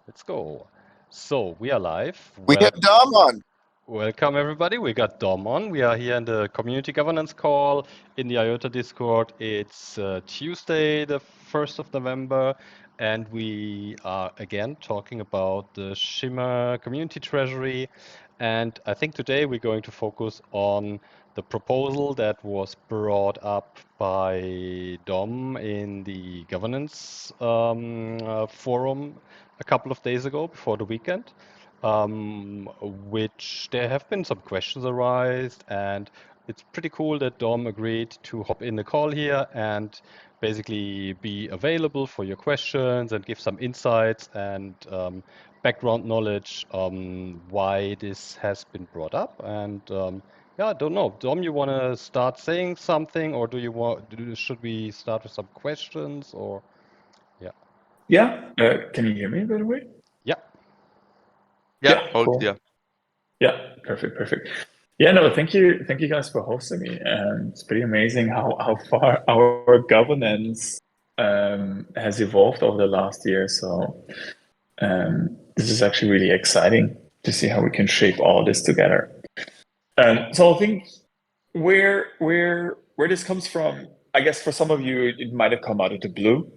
Let's go. So we are live. We have Dom on. Welcome everybody. We got Dom on. We are here in the community governance call in the Iota Discord. It's Tuesday, the 1st of November, and we are again talking about the Shimmer community treasury. And I think today we're going to focus on the proposal that was brought up by Dom in the governance forum a couple of days ago before the weekend, which there have been some questions arised, and it's pretty cool that Dom agreed to hop in the call here and basically be available for your questions and give some insights and background knowledge why this has been brought up. And yeah, I don't know, Dom, you want to start saying something, or should we start with some questions, or yeah? Yeah. Can you hear me, by the way? Yeah. Yeah, Cool. yeah. Yeah, perfect. Yeah, no, thank you guys for hosting me. And it's pretty amazing how far our governance has evolved over the last year. So this is actually really exciting to see how we can shape all this together. So I think where this comes from, I guess for some of you it might have come out of the blue.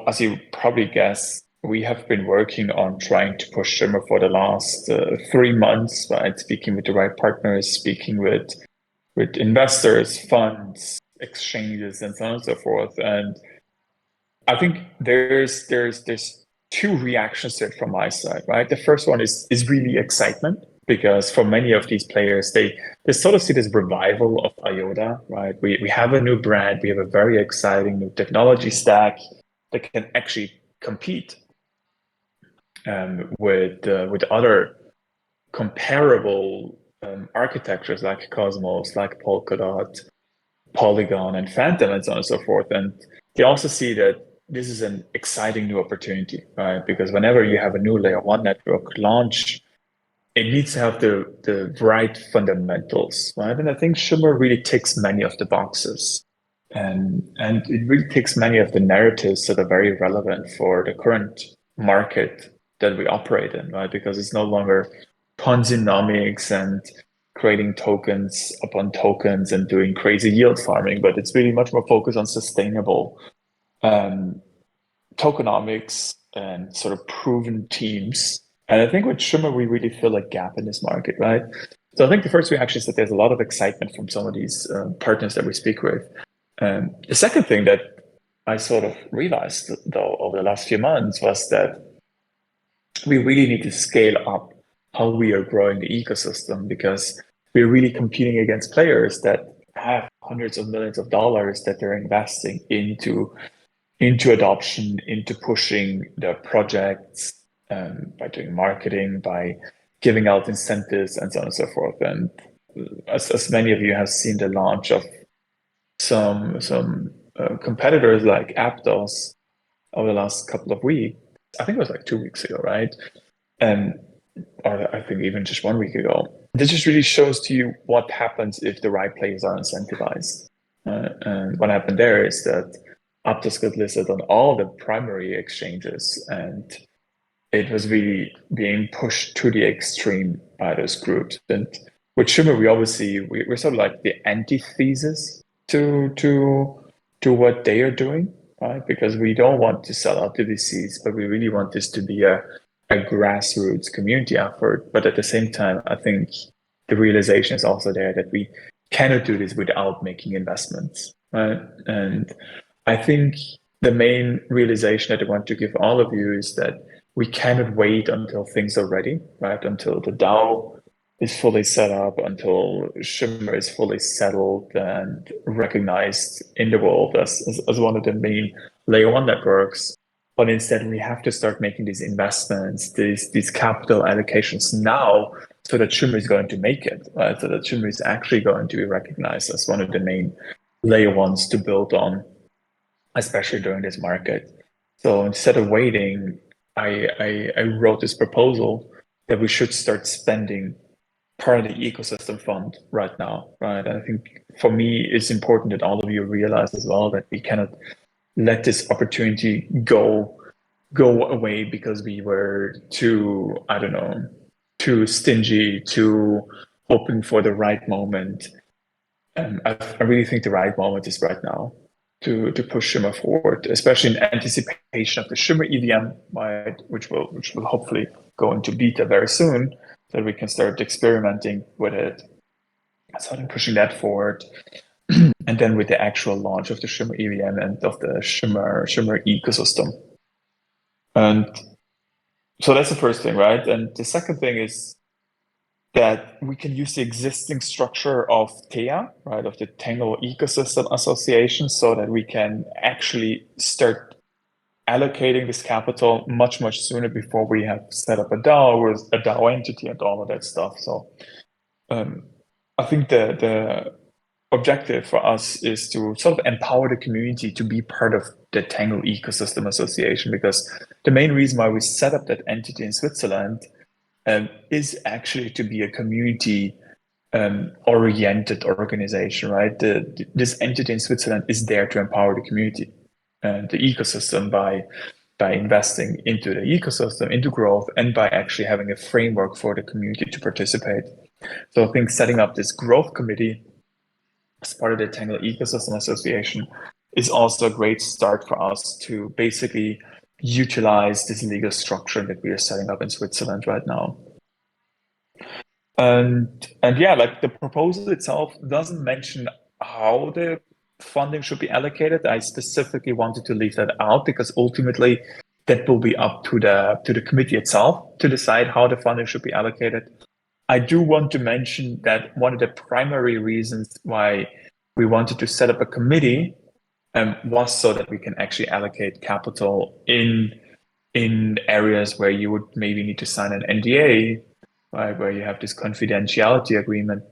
As you probably guess, we have been working on trying to push Shimmer for the last 3 months, right? Speaking with the right partners, speaking with investors, funds, exchanges, and so on and so forth. And I think there's two reactions to it from my side, right? The first one is really excitement, because for many of these players, they sort of see this revival of Iota, right? We have a new brand, we have a very exciting new technology stack that can actually compete with other comparable architectures like Cosmos, like Polkadot, Polygon, and Phantom, and so on and so forth. And they also see that this is an exciting new opportunity, right? Because whenever you have a new layer one network launch, it needs to have the right fundamentals, right? And I think Shimmer really ticks many of the boxes. And it really takes many of the narratives that are very relevant for the current market that we operate in, right? Because it's no longer Ponzi-nomics and creating tokens upon tokens and doing crazy yield farming, but it's really much more focused on sustainable tokenomics and sort of proven teams. And I think with Shimmer, we really fill a gap in this market, right? So I think the first reaction is that there's a lot of excitement from some of these partners that we speak with. The second thing that I sort of realized, though, over the last few months was that we really need to scale up how we are growing the ecosystem, because we're really competing against players that have hundreds of millions of dollars that they're investing into adoption, into pushing their projects, by doing marketing, by giving out incentives, and so on and so forth. And as many of you have seen the launch of some competitors like Aptos over the last couple of weeks, I think it was like 2 weeks ago, right? Or I think even just 1 week ago. This just really shows to you what happens if the right players are incentivized. And what happened there is that Aptos got listed on all the primary exchanges, and it was really being pushed to the extreme by those groups. And with Shimmer, we're sort of like the antithesis to what they are doing, right? Because we don't want to sell out to VCs, but we really want this to be a grassroots community effort. But at the same time, I think the realization is also there that we cannot do this without making investments, right? And I think the main realization that I want to give all of you is that we cannot wait until things are ready, right? Until the DAO is fully set up, until Shimmer is fully settled and recognized in the world as one of the main layer one networks. But instead, we have to start making these investments, these capital allocations now, so that Shimmer is going to make it, right? So that Shimmer is actually going to be recognized as one of the main layer ones to build on, especially during this market. So instead of waiting, I wrote this proposal that we should start spending part of the ecosystem fund right now, right? And I think for me, it's important that all of you realize as well that we cannot let this opportunity go go away because we were too, I don't know, too stingy, too hoping for the right moment. And I really think the right moment is right now to push Shimmer forward, especially in anticipation of the Shimmer EVM, right, which will hopefully go into beta very soon, so that we can start experimenting with it, starting pushing that forward. And then with the actual launch of the Shimmer EVM and of the Shimmer ecosystem. And so that's the first thing, right? And the second thing is that we can use the existing structure of TEA, right, of the Tangle Ecosystem Association, so that we can actually start allocating this capital much, much sooner before we have set up a DAO with a DAO entity and all of that stuff. So I think the objective for us is to sort of empower the community to be part of the Tangle Ecosystem Association, because the main reason why we set up that entity in Switzerland is actually to be a community oriented organization, right? This entity in Switzerland is there to empower the community and the ecosystem by investing into the ecosystem, into growth, and by actually having a framework for the community to participate. So I think setting up this growth committee as part of the Tangle Ecosystem Association is also a great start for us to basically utilize this legal structure that we are setting up in Switzerland right now. And yeah, like the proposal itself doesn't mention how the funding should be allocated. I specifically wanted to leave that out because ultimately that will be up to the committee itself to decide how the funding should be allocated. I do want to mention that one of the primary reasons why we wanted to set up a committee was so that we can actually allocate capital in areas where you would maybe need to sign an NDA, right, where you have this confidentiality agreement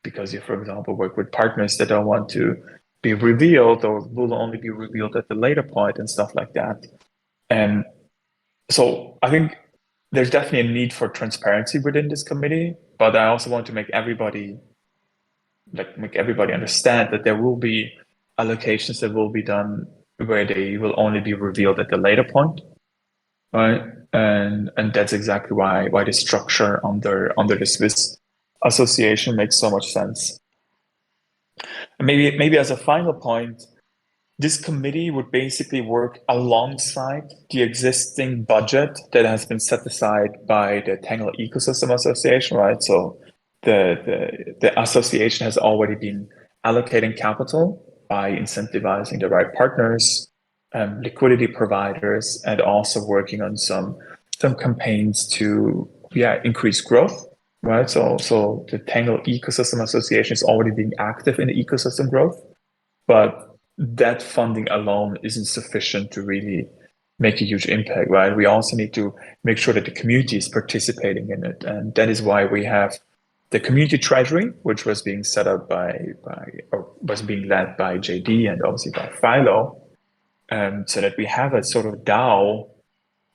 because you, for example, work with partners that don't want to be revealed or will only be revealed at the later point and stuff like that. And so I think there's definitely a need for transparency within this committee, but I also want to make everybody understand that there will be allocations that will be done where they will only be revealed at the later point, right? And that's exactly why the structure under the Swiss association makes so much sense. And maybe as a final point, this committee would basically work alongside the existing budget that has been set aside by the Tangle Ecosystem Association, right? So the association has already been allocating capital by incentivizing the right partners, liquidity providers, and also working on some campaigns to increase growth, right? So the Tangle Ecosystem Association is already being active in the ecosystem growth, but that funding alone isn't sufficient to really make a huge impact, right? We also need to make sure that the community is participating in it. And that is why we have the community treasury, which was being set up or was being led by JD and obviously by Philo, so that we have a sort of DAO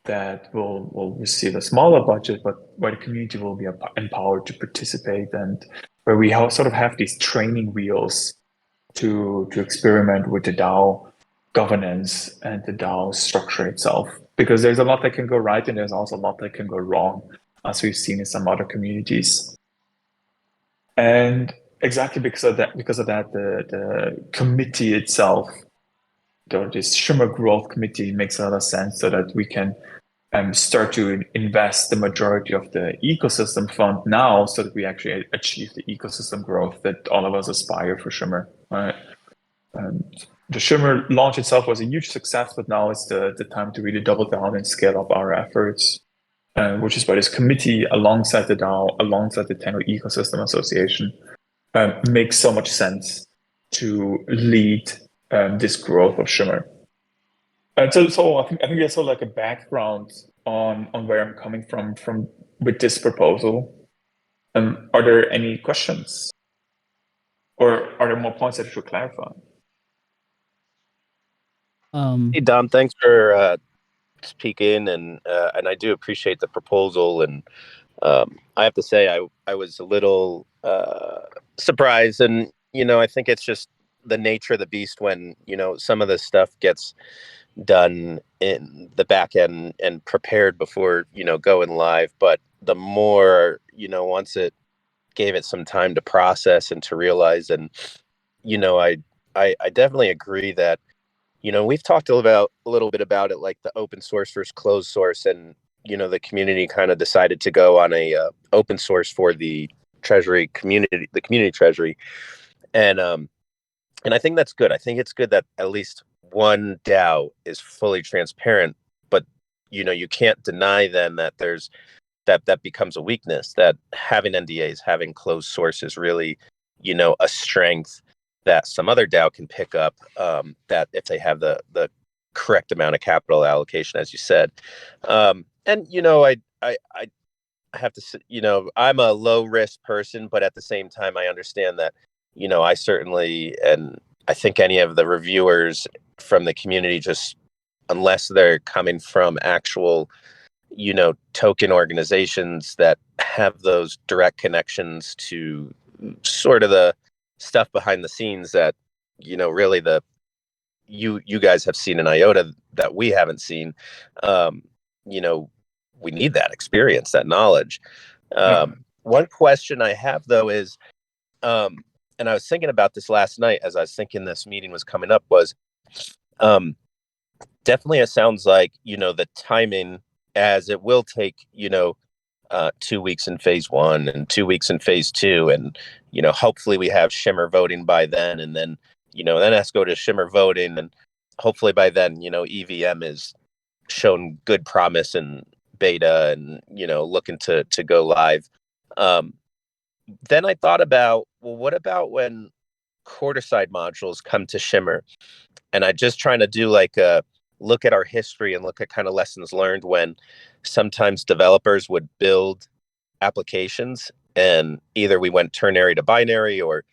that will receive a smaller budget, but where the community will be empowered to participate and where we sort of have these training wheels to experiment with the DAO governance and the DAO structure itself, because there's a lot that can go right and there's also a lot that can go wrong, as we've seen in some other communities. And exactly because of that, the committee itself, this Shimmer Growth Committee, makes a lot of sense so that we can start to invest the majority of the ecosystem fund now, so that we actually achieve the ecosystem growth that all of us aspire for Shimmer. Right? The Shimmer launch itself was a huge success, but now it's the time to really double down and scale up our efforts, which is why this committee, alongside the DAO, alongside the Tangle Ecosystem Association, makes so much sense to lead this growth of Shimmer. And so I think that's sort of like a background on where I'm coming from with this proposal. Are there any questions, or are there more points that I should clarify? Hey Dom, thanks for speaking, and I do appreciate the proposal. And I have to say, I was a little surprised, and I think it's just the nature of the beast when some of this stuff gets done in the back end and prepared before, going live. But the more, once it gave it some time to process and to realize, and, I definitely agree that, we've talked a little bit about it, like the open source versus closed source, and, the community kind of decided to go on a open source for the Treasury community, the community Treasury. And I think that's good. I think it's good that at least one DAO is fully transparent, but you can't deny then that that becomes a weakness, that having NDAs, having closed sources really, a strength that some other DAO can pick up, that if they have the correct amount of capital allocation, as you said. And I have to say, I'm a low risk person, but at the same time, I understand that, I certainly, and I think any of the reviewers from the community, just unless they're coming from actual, token organizations that have those direct connections to sort of the stuff behind the scenes that, really you guys have seen in Iota that we haven't seen, you know, we need that experience, that knowledge. One question I have though is, and I was thinking about this last night as I was thinking this meeting was coming up, was definitely it sounds like, the timing, as it will take, 2 weeks in phase 1 and 2 weeks in phase 2. And, hopefully we have Shimmer voting by then. And then, then it has to go to Shimmer voting. And hopefully by then, EVM is shown good promise in beta and, looking to go live. Then I thought about, well, what about when quarter side modules come to Shimmer? And I just trying to do like a look at our history and look at kind of lessons learned when sometimes developers would build applications and either we went ternary to binary, or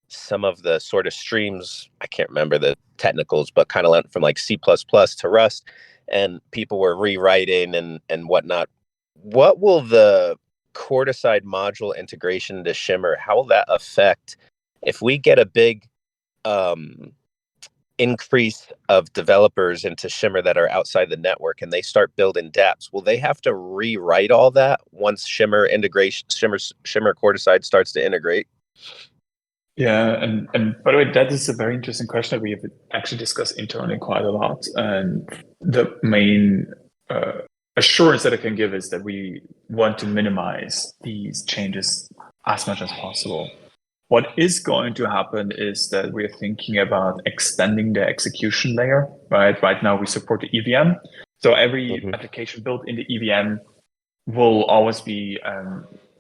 some of the sort of streams, I can't remember the technicals, but kind of went from like C++ to Rust, and people were rewriting and whatnot. What will the quarter side module integration into Shimmer, how will that affect if we get a big increase of developers into Shimmer that are outside the network and they start building dApps? Will they have to rewrite all that once Shimmer integration, Shimmer quarter side starts to integrate? Yeah, and by the way, that is a very interesting question that we have actually discussed internally quite a lot. And the main assurance that I can give is that we want to minimize these changes as much as possible. What is going to happen is that we're thinking about extending the execution layer, right? Right now we support the EVM. So every application built in the EVM will always be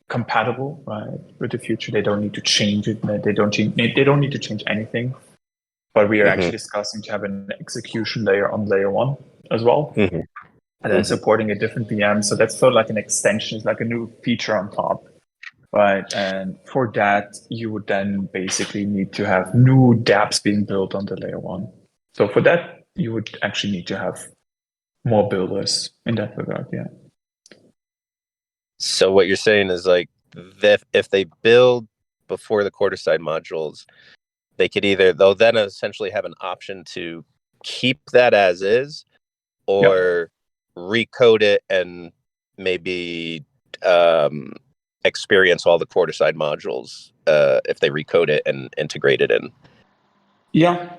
compatible, right, with the future. They don't need to change it. They don't need to change anything. But we are actually discussing to have an execution layer on layer 1 as well. And then supporting a different VM. So that's sort of like an extension, it's like a new feature on top. Right. And for that, you would then basically need to have new dApps being built on the layer 1. So for that, you would actually need to have more builders in that regard. Yeah. So what you're saying is like, if they build before the quarter side modules, they'll then essentially have an option to keep that as is, or recode it and maybe experience all the quarter side modules if they recode it and integrate it in. Yeah,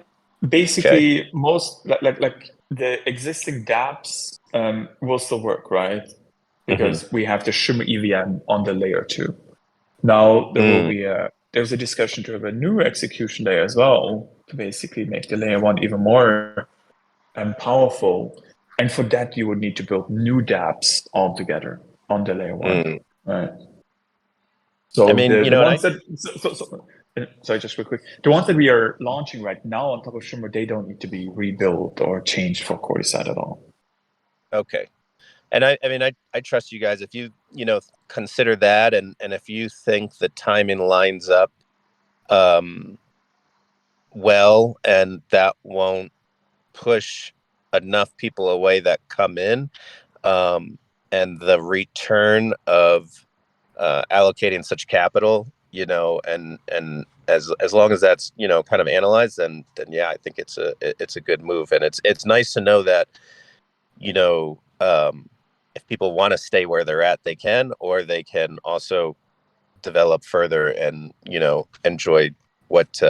basically most like the existing dApps will still work, right? Because we have the Shimmer EVM on the layer 2. Now there will be there's a discussion to have a new execution layer as well to basically make the layer 1 even more powerful. And for that, you would need to build new dApps altogether on the layer 1, right? So I mean, the ones that sorry, just real quick. The ones that we are launching right now on top of Shimmer, they don't need to be rebuilt or changed for quarter side at all. Okay. And I mean, I trust you guys. If you, consider that, and if you think the timing lines up well, and that won't push enough people away that come in, and the return of allocating such capital, and as long as that's kind of analyzed, then yeah, I think it's a good move, and it's nice to know that if people want to stay where they're at, they can, or they can also develop further and enjoy what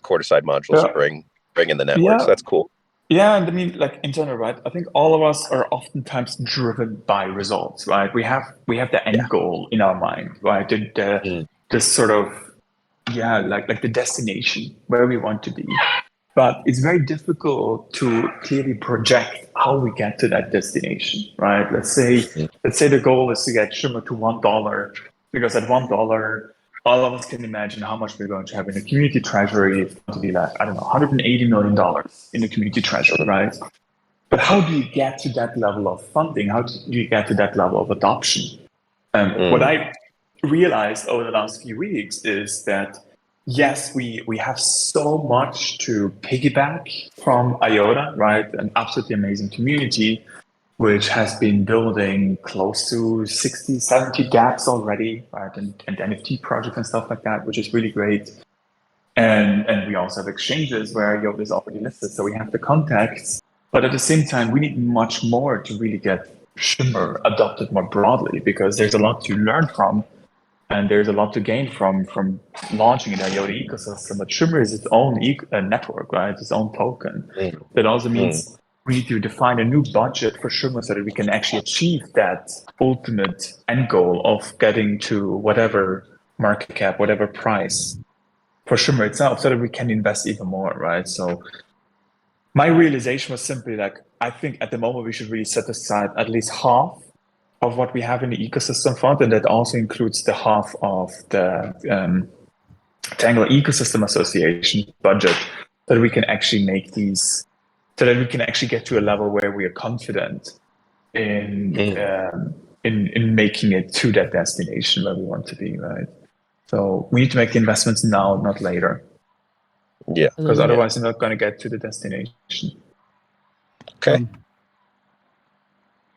quarter-side modules bring in the network. So that's cool. Yeah, and I mean, like in general, right? I think all of us are oftentimes driven by results, right? We have the end goal in our mind, right? The sort of like the destination where we want to be. But it's very difficult to clearly project how we get to that destination, right? Let's say the goal is to get Shimmer to $1, because at $1, all of us can imagine how much we're going to have in the community treasury. It's going to be like, I don't know, $180 million in the community treasury, right? But how do you get to that level of funding? How do you get to that level of adoption? What I realized over the last few weeks is that, yes, we have so much to piggyback from Iota, right? An absolutely amazing community, which has been building close to 60, 70 dApps already, right? And NFT projects and stuff like that, which is really great. And we also have exchanges where Iota is already listed. So we have the contacts, but at the same time, we need much more to really get Shimmer adopted more broadly, because there's a lot to learn from. And there's a lot to gain from launching an Iota ecosystem. But Shimmer is its own network, right? Its own token. That also means we need to define a new budget for Shimmer so that we can actually achieve that ultimate end goal of getting to whatever market cap, whatever price for Shimmer itself, so that we can invest even more, right? So my realization was simply like, I think at the moment we should really set aside at least half of what we have in the ecosystem fund, and that also includes the half of the Tangle Ecosystem Association budget, so that we can actually make these, so that we can actually get to a level where we are confident in making it to that destination where we want to be, right? So we need to make the investments now, not later. Yeah, because otherwise we're not going to get to the destination. Okay.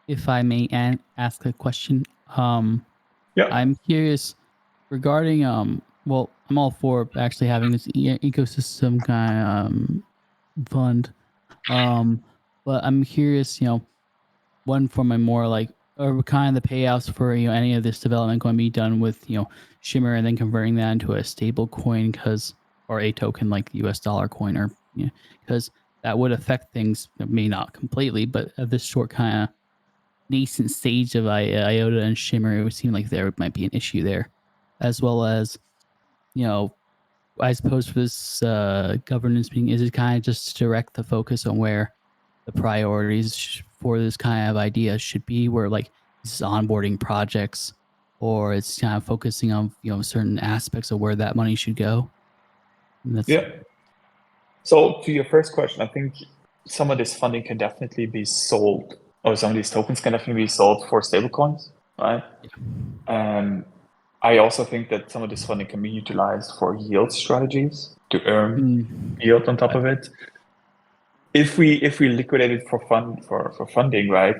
If I may ask a question, Yeah. I'm curious regarding well, I'm all for actually having this ecosystem kind of fund, but I'm curious, one for my more like, or kind of the payouts for any of this development going to be done with Shimmer and then converting that into a stable coin, or a token like the US dollar coin, or because that would affect things, maybe not completely, but at this short kind of nascent stage of Iota and Shimmer, it would seem like there might be an issue there, as well as, I suppose for this governance meeting, is it kind of just to direct the focus on where the priorities for this kind of idea should be, where like this is onboarding projects, or it's kind of focusing on certain aspects of where that money should go? Yeah. So to your first question, I think some of this funding can definitely be sold, or some of these tokens can definitely be sold for stablecoins, right? I also think that some of this funding can be utilized for yield strategies to earn yield on top of it. If we liquidate it for funding, right?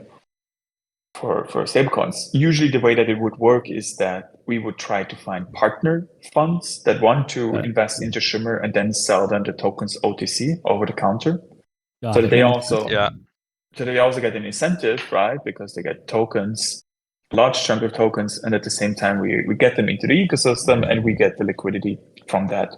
For stablecoins, usually the way that it would work is that we would try to find partner funds that want to invest into Shimmer and then sell them the tokens OTC, over the counter. So that they also get an incentive, right? Because they get tokens, a large chunk of tokens, and at the same time we get them into the ecosystem and we get the liquidity from that.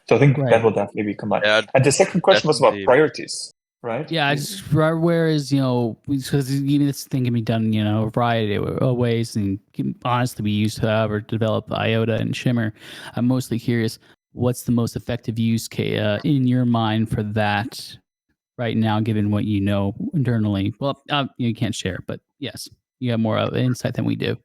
So I think that will definitely be combined. Yeah, and the second question was about priorities, right? Yeah, just where is, because even this thing can be done, a variety of ways, and can honestly be used to however develop Iota and Shimmer. I'm mostly curious, what's the most effective use case in your mind for that right now, given what you know internally? Well, you can't share, but yes, you have more insight than we do.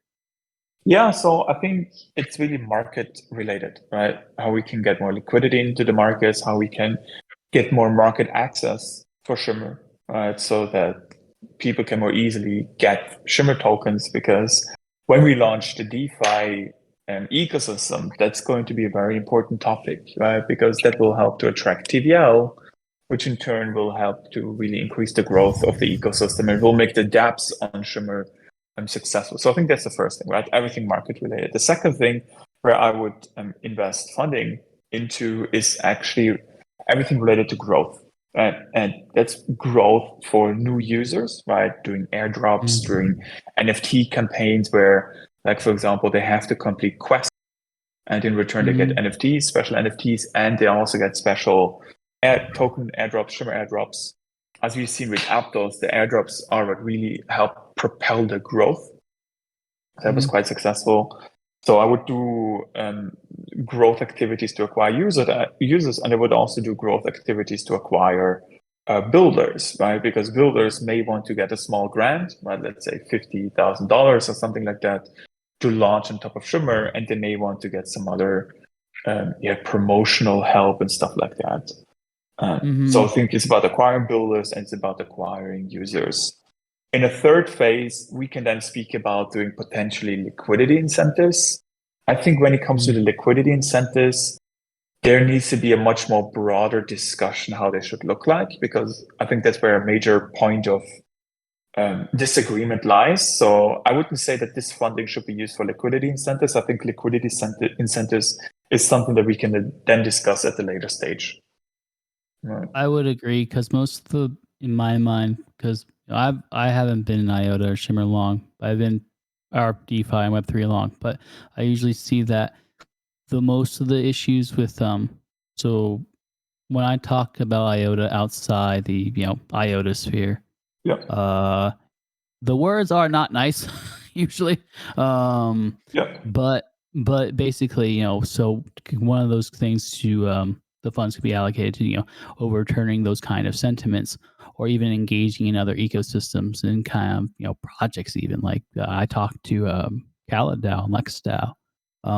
Yeah, so I think it's really market related, right? How we can get more liquidity into the markets, how we can get more market access for Shimmer, right? So that people can more easily get Shimmer tokens, because when we launch the DeFi ecosystem, that's going to be a very important topic, right? Because that will help to attract TVL, which in turn will help to really increase the growth of the ecosystem and will make the dApps on Shimmer successful. So I think that's the first thing, right? Everything market related. The second thing where I would invest funding into is actually everything related to growth. And that's growth for new users, right? Doing airdrops, doing NFT campaigns where, like, for example, they have to complete quests, and in return they get NFTs, special NFTs, and they also get special token airdrops, Shimmer airdrops. As we've seen with Aptos, the airdrops are what really help propel the growth. That was quite successful. So I would do growth activities to acquire users, and I would also do growth activities to acquire builders, right? Because builders may want to get a small grant, right? Let's say $50,000 or something like that, to launch on top of Shimmer, and they may want to get some other promotional help and stuff like that. So I think it's about acquiring builders and it's about acquiring users. In a third phase, we can then speak about doing potentially liquidity incentives. I think when it comes to the liquidity incentives, there needs to be a much more broader discussion how they should look like, because I think that's where a major point of disagreement lies. So I wouldn't say that this funding should be used for liquidity incentives. I think liquidity incentives is something that we can then discuss at a later stage. Right. I would agree, because most of in my mind, because I haven't been in Iota or Shimmer long. I've been our DeFi and Web3 long, but I usually see that the most of the issues with so when I talk about Iota outside the Iota sphere, the words are not nice usually. But basically, so one of those things to the funds could be allocated to overturning those kind of sentiments, or even engaging in other ecosystems and kind of projects. Even like I talked to CalidDAO and LexDAO,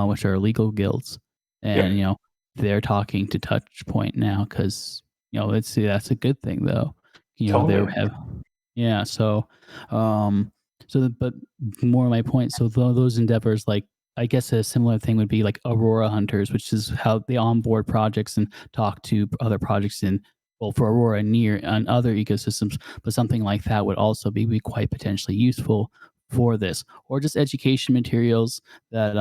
which are legal guilds, and they're talking to Touchpoint now, because that's a good thing though. They have but more of my point. So those endeavors, like I guess a similar thing would be like Aurora Hunters, which is how they onboard projects and talk to other projects for Aurora and other ecosystems. But something like that would also be quite potentially useful for this, or just education materials that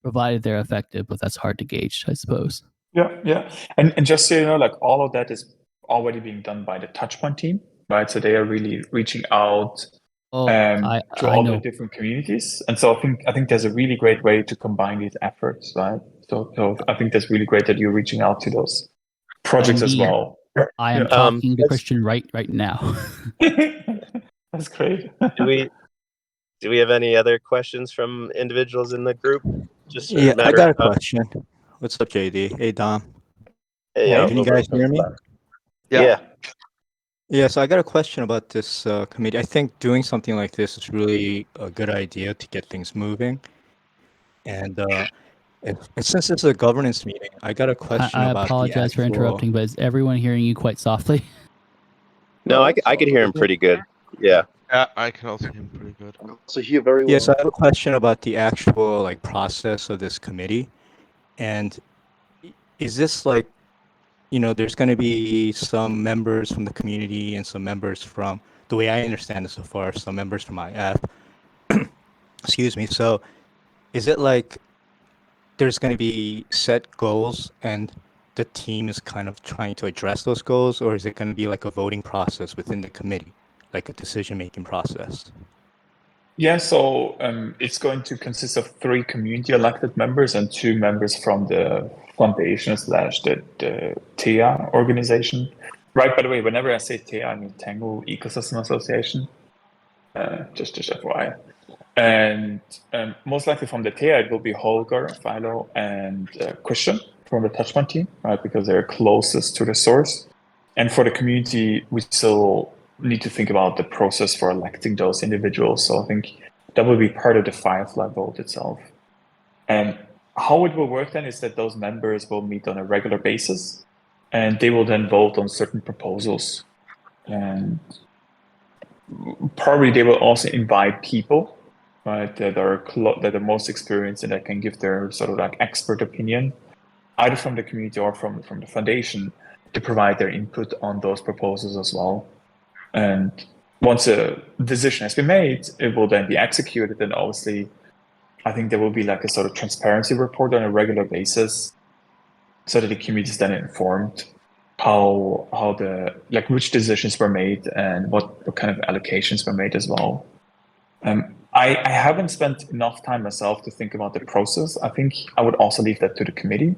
provided they're effective, but that's hard to gauge, I suppose. Yeah. And just so you know, like all of that is already being done by the Touchpoint team, right? So they are really reaching out to all the different communities. And so I think there's a really great way to combine these efforts, right? So I think that's really great that you're reaching out to those projects as well. I am talking to Christian right now. That's great. Do we have any other questions from individuals in the group? I got a question. What's up, JD? Hey, Dom. Hey, can you guys hear me? Yeah, so I got a question about this committee. I think doing something like this is really a good idea to get things moving. And since it's a governance meeting, I got a question about I apologize for interrupting, but is everyone hearing you quite softly? No, I could hear him pretty good. Yeah. Yeah, I can also hear him pretty good. So hear very well. Yes, I have a question about the actual process of this committee. And is this there's going to be some members from the community and some members from, the way I understand it so far, some members from IF. Excuse me. So is it there's going to be set goals and the team is kind of trying to address those goals, or is it going to be like a voting process within the committee, like a decision-making process? Yeah, so it's going to consist of 3 community elected members and 2 members from the foundation / the TEA organization. Right, by the way, whenever I say TEA, I mean Tango Ecosystem Association, just FYI. And most likely from the TEA, it will be Holger, Philo, and Christian from the Touchpoint team, right, because they're closest to the source. And for the community, we still need to think about the process for electing those individuals. So I think that will be part of the Firefly vote itself. And how it will work then is that those members will meet on a regular basis, and they will then vote on certain proposals. And probably they will also invite people, right, that are most experienced and that can give their sort of expert opinion, either from the community or from the foundation, to provide their input on those proposals as well. And once a decision has been made, it will then be executed. And obviously, I think there will be a sort of transparency report on a regular basis. so that the community is then informed how the like which decisions were made and what kind of allocations were made as well. I haven't spent enough time myself to think about the process. I think I would also leave that to the committee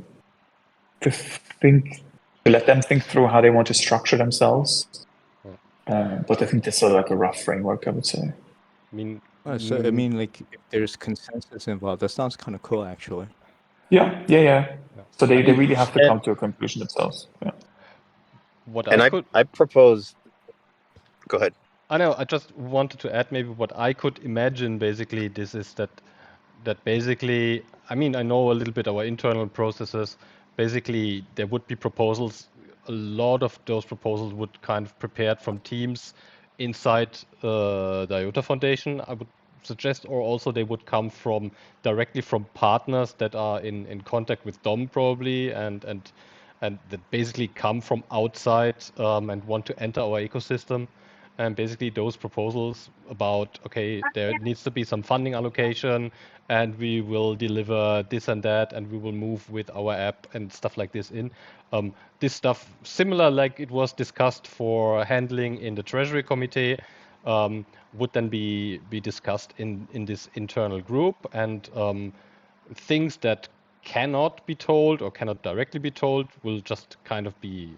to let them think through how they want to structure themselves. But I think that's sort of like a rough framework, I would say. I mean, So I mean, like, if there's consensus involved, that sounds kind of cool, actually. Yeah. So they really have to And- come to a conclusion themselves. Yeah. what And I could, I propose. Go ahead. I know, I just wanted to add maybe what I could imagine basically this is that basically, I mean, I know a little bit our internal processes. Basically, there would be proposals. A lot of those proposals would kind of prepared from teams inside the Iota Foundation, I would suggest, or also they would come from directly from partners that are in contact with Dom probably and that basically come from outside and want to enter our ecosystem. And basically those proposals about, okay, there needs to be some funding allocation and we will deliver this and that and we will move with our app and stuff like this in. This stuff, similar like it was discussed for handling in the Treasury Committee, would then be discussed in this internal group, and things that cannot be told or cannot directly be told will just kind of be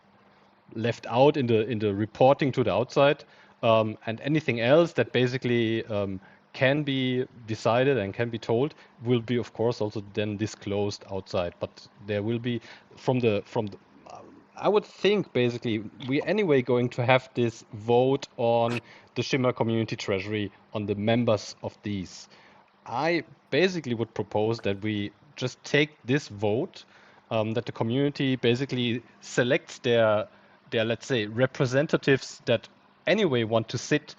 left out in the reporting to the outside, and anything else that basically can be decided and can be told will be, of course, also then disclosed outside. But there will be from the I would think basically we're anyway going to have this vote on the Shimmer Community Treasury on the members of these. I basically would propose that we just take this vote, that the community basically selects their let's say representatives that anyway want to sit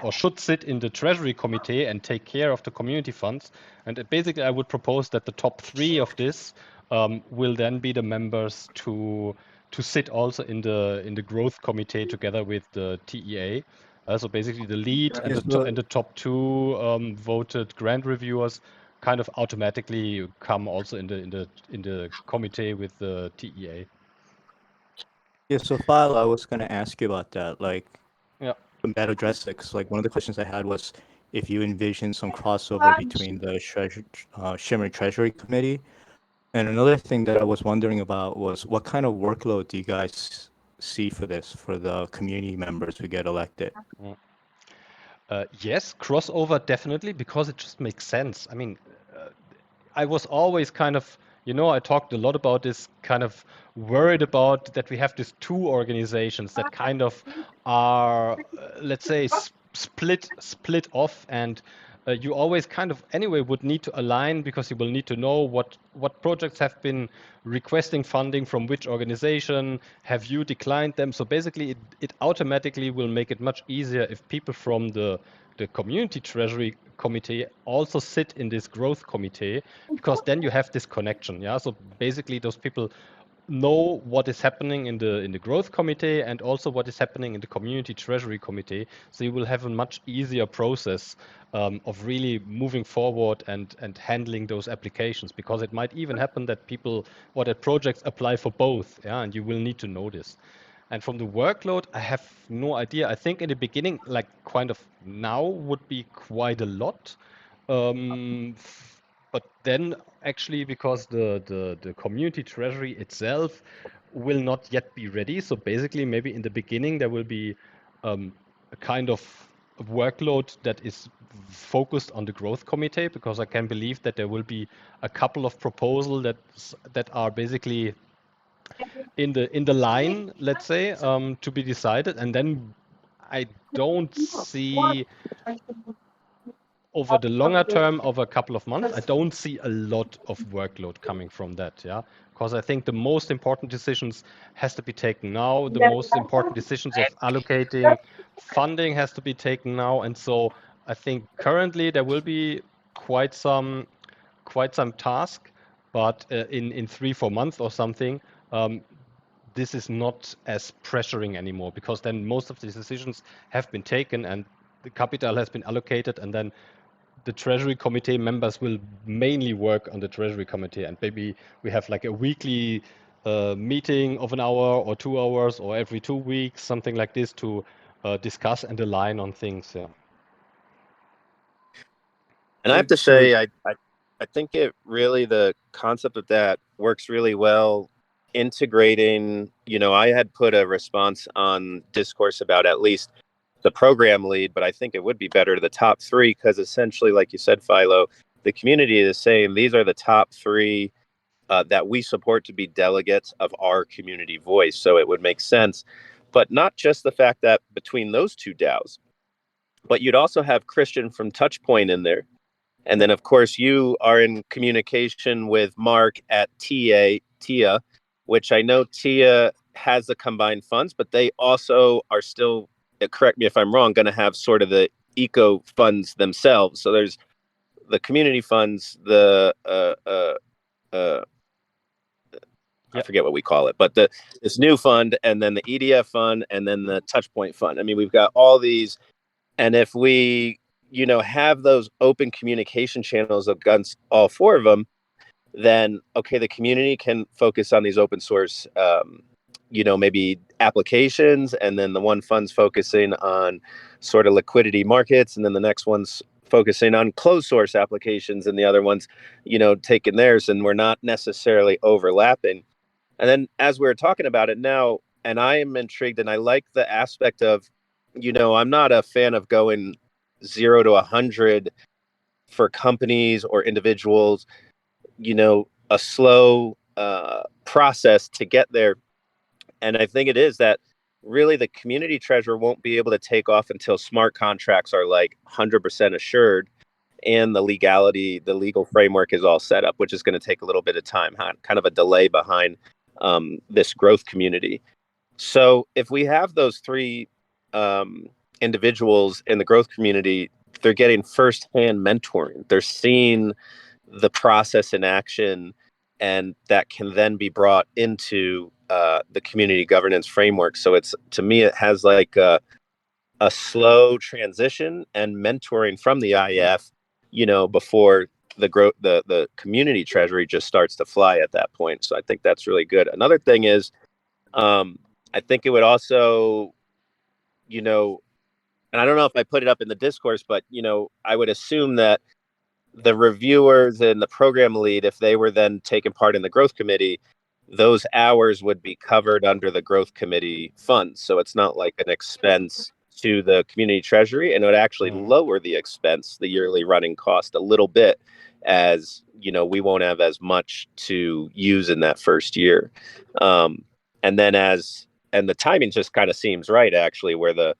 or should sit in the Treasury Committee and take care of the community funds. And basically, I would propose that the top three of this will then be the members to sit also in the growth committee together with the TEA. So basically, the lead and the top two voted grant reviewers kind of automatically come also in the committee with the TEA. Yeah, so File, I was going to ask you about that. Like, Yeah. that address it, 'cause, like, one of the questions I had was if you envision some crossover between the Shimmer Treasury Committee. And another thing that I was wondering about was what kind of workload do you guys see for this, for the community members who get elected? Yes, crossover definitely, because it just makes sense. I mean, I was always kind of, I talked a lot about this, kind of worried about that we have these two organizations that kind of are, let's say, split off, and you always kind of anyway would need to align because you will need to know what projects have been requesting funding from which organization, have you declined them. So basically, it automatically will make it much easier if people from the community treasury committee also sit in this growth committee, because then you have this connection. Yeah, so basically those people know what is happening in the growth committee and also what is happening in the community treasury committee, so you will have a much easier process of really moving forward and handling those applications, because it might even happen that people or that projects apply for both. Yeah, and you will need to know this. And from the workload, I have no idea. I think in the beginning, like kind of now would be quite a lot. But then actually, because the community treasury itself will not yet be ready. So basically, maybe in the beginning, there will be a kind of workload that is focused on the growth committee, because I can believe that there will be a couple of proposals that are basically in the line, let's say, to be decided, and then I don't see over the longer term, over a couple of months, I don't see a lot of workload coming from that. Yeah, because I think the most important decisions has to be taken now. The most important decisions of allocating funding has to be taken now, and so I think currently there will be quite some task, but in 3-4 months or something, this is not as pressuring anymore, because then most of the decisions have been taken and the capital has been allocated, and then the Treasury Committee members will mainly work on the Treasury Committee, and maybe we have like a weekly a meeting of an hour or 2 hours or every 2 weeks, something like this, to discuss and align on things. Yeah. And I have to say, I think it really, the concept of that works really well integrating. I had put a response on Discourse about at least the program lead, but I think it would be better to the top three, because essentially, like you said, Philo, the community is saying these are the top three that we support to be delegates of our community voice. So it would make sense, but not just the fact that between those two DAOs, but you'd also have Christian from Touchpoint in there. And then, of course, you are in communication with Mark at TIA, which I know TIA has the combined funds, but they also are still, correct me if I'm wrong, going to have sort of the eco funds themselves. So there's the community funds, I forget what we call it, but this new fund, and then the EDF fund, and then the Touchpoint fund. I mean, we've got all these, and if we have those open communication channels against all four of them, then okay, the community can focus on these open source maybe applications, and then the one fund's focusing on sort of liquidity markets, and then the next one's focusing on closed source applications, and the other one's taking theirs, and we're not necessarily overlapping. And then as we're talking about it now, and I am intrigued, and I like the aspect of, I'm not a fan of going 0 to 100 for companies or individuals, a slow process to get there. And I think it is that really the community treasurer won't be able to take off until smart contracts are like 100% assured, and the legal framework is all set up, which is going to take a little bit of time, kind of a delay behind this growth community. So if we have those three individuals in the growth community, they're getting firsthand mentoring. They're seeing the process in action, and that can then be brought into the community governance framework. So to me, it has like a slow transition and mentoring from the IF, before the community treasury just starts to fly at that point. So I think that's really good. Another thing is, I think it would also, and I don't know if I put it up in the discourse, but, I would assume that the reviewers and the program lead, if they were then taking part in the growth committee, those hours would be covered under the growth committee funds. So it's not like an expense to the community treasury, and it would actually lower the expense, the yearly running cost, a little bit, as we won't have as much to use in that first year. And the timing just kind of seems right, actually, where the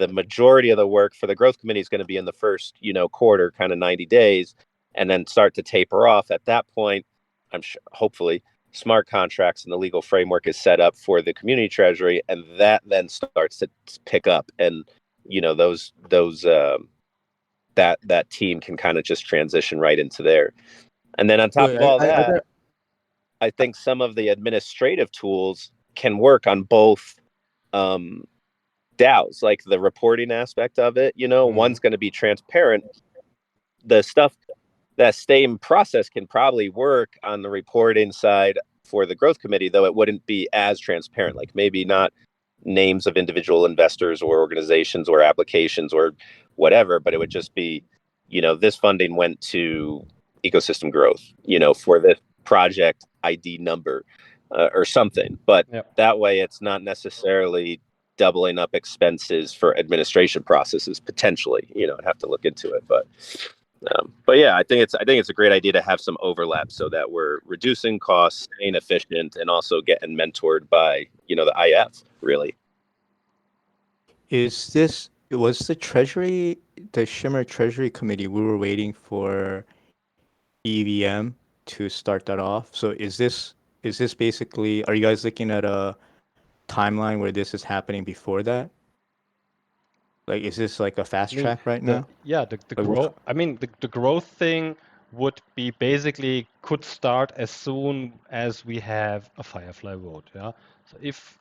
majority of the work for the growth committee is going to be in the first quarter, kind of 90 days, and then start to taper off. At that point, I'm sure, hopefully, smart contracts and the legal framework is set up for the community treasury, and that then starts to pick up, and that team can kind of just transition right into there. And then on top of all that, I think some of the administrative tools can work on both DAOs, like the reporting aspect of it. One's going to be transparent. The stuff, that same process can probably work on the reporting side for the growth committee, though it wouldn't be as transparent, like maybe not names of individual investors or organizations or applications or whatever, but it would just be, this funding went to ecosystem growth, for this project ID number or something. But that way it's not necessarily doubling up expenses for administration processes, potentially. I'd have to look into it, but yeah, I think it's a great idea to have some overlap so that we're reducing costs, staying efficient, and also getting mentored by the IF. Really, was the Treasury, the Shimmer Treasury Committee? We were waiting for EVM to start that off. So is this basically? Are you guys looking at a timeline where this is happening before that? Like, is this like a fast track right now? Yeah, the growth. I mean, the growth thing would be basically could start as soon as we have a Firefly vote. Yeah. So if